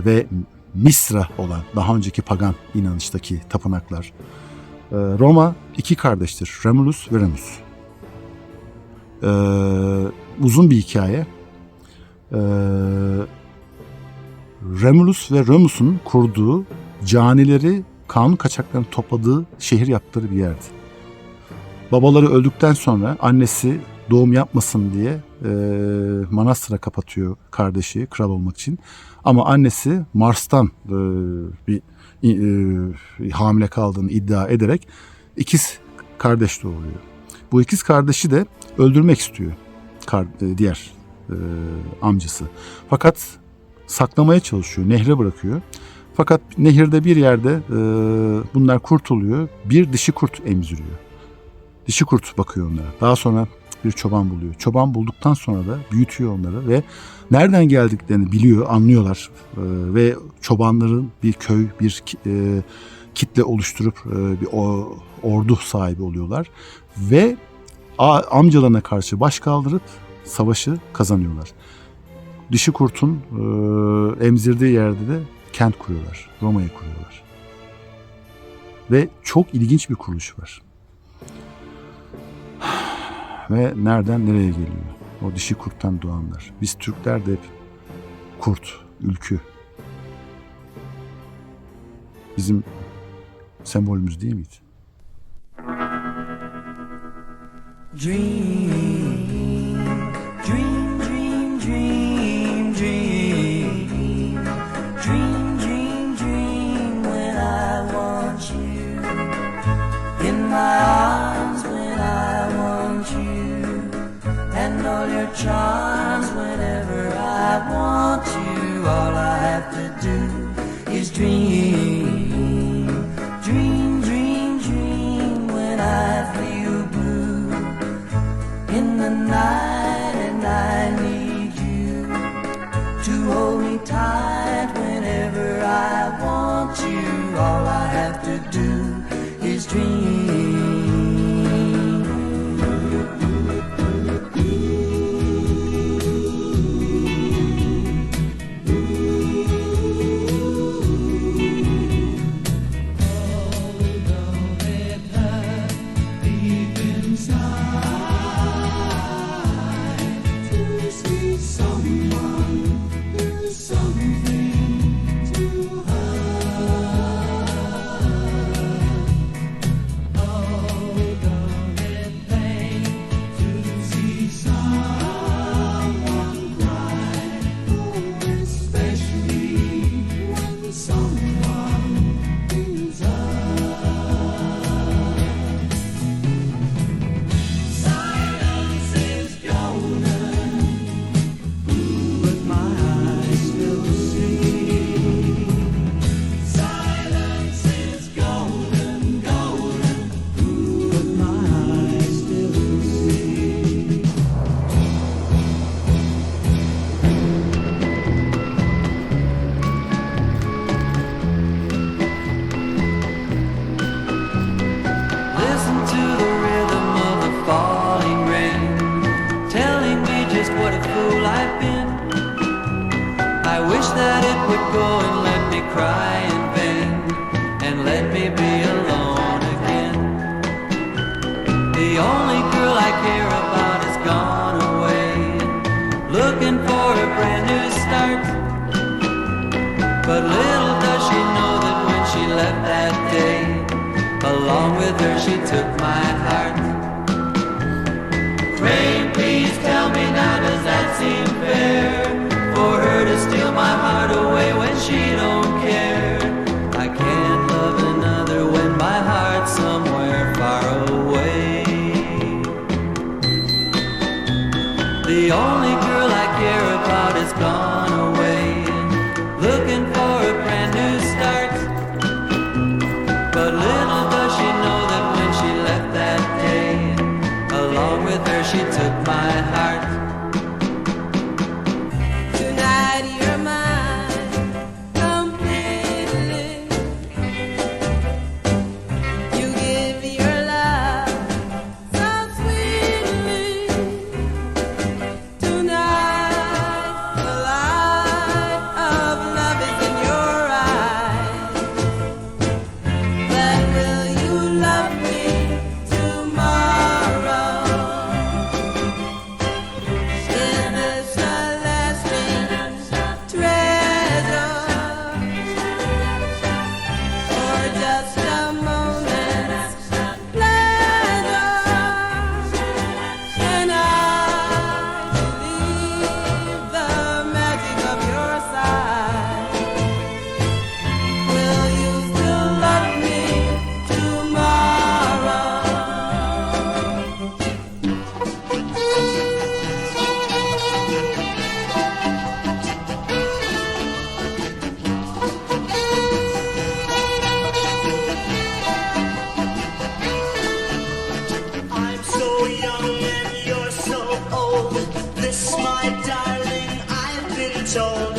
ve Misra olan daha önceki pagan inanıştaki tapınaklar. Roma iki kardeştir. Romulus ve Remus. Uzun bir hikaye. Romulus ve Remus'un kurduğu, canileri, kanun kaçaklarını topladığı, şehir yaptığı bir yerdi. Babaları öldükten sonra annesi doğum yapmasın diye manastıra kapatıyor kardeşi kral olmak için. Ama annesi Mars'tan bir hamile kaldığını iddia ederek ikiz kardeş doğuruyor. Bu ikiz kardeşi de öldürmek istiyor diğer amcası. Fakat saklamaya çalışıyor, nehre bırakıyor. Fakat nehirde bir yerde bunlar kurtuluyor. Bir dişi kurt emziriyor. Dişi kurt bakıyor onlara. Daha sonra bir çoban buluyor. Çoban bulduktan sonra da büyütüyor onları ve nereden geldiklerini biliyor, anlıyorlar. Ve çobanların bir köy, bir kitle oluşturup bir ordu sahibi oluyorlar. Ve amcalarına karşı baş kaldırıp savaşı kazanıyorlar. Dişi kurtun emzirdiği yerde de kent kuruyorlar. Roma'yı kuruyorlar. Ve çok ilginç bir kuruluş var. Ve nereden nereye geliyor? O dişi kurttan doğanlar. Biz Türkler de hep kurt, ülkü. Bizim sembolümüz değil miydi? Dream, dream, dream, dream, dream. Dream, dream, dream when I want you. In my arms when I want you. And all your charms whenever I want you. All I have to do is dream. Dream, dream, dream when I feel blue in the night and I need you to hold me tight whenever I want you. All I have to do is dream. That it would go and let me cry in vain and let me be alone again. The only girl I care about has gone away, looking for a brand new start. But little does she know that when she left that day, along with her she took my heart. Rain, please tell me now, does that seem fair? For her to steal my heart away when she don't care. I can't love another when my heart's somewhere far away. The only girl I care about has gone away, looking for a brand new start. But little does she know that when she left that day, along with her she took my heart. This, my darling, I've been told.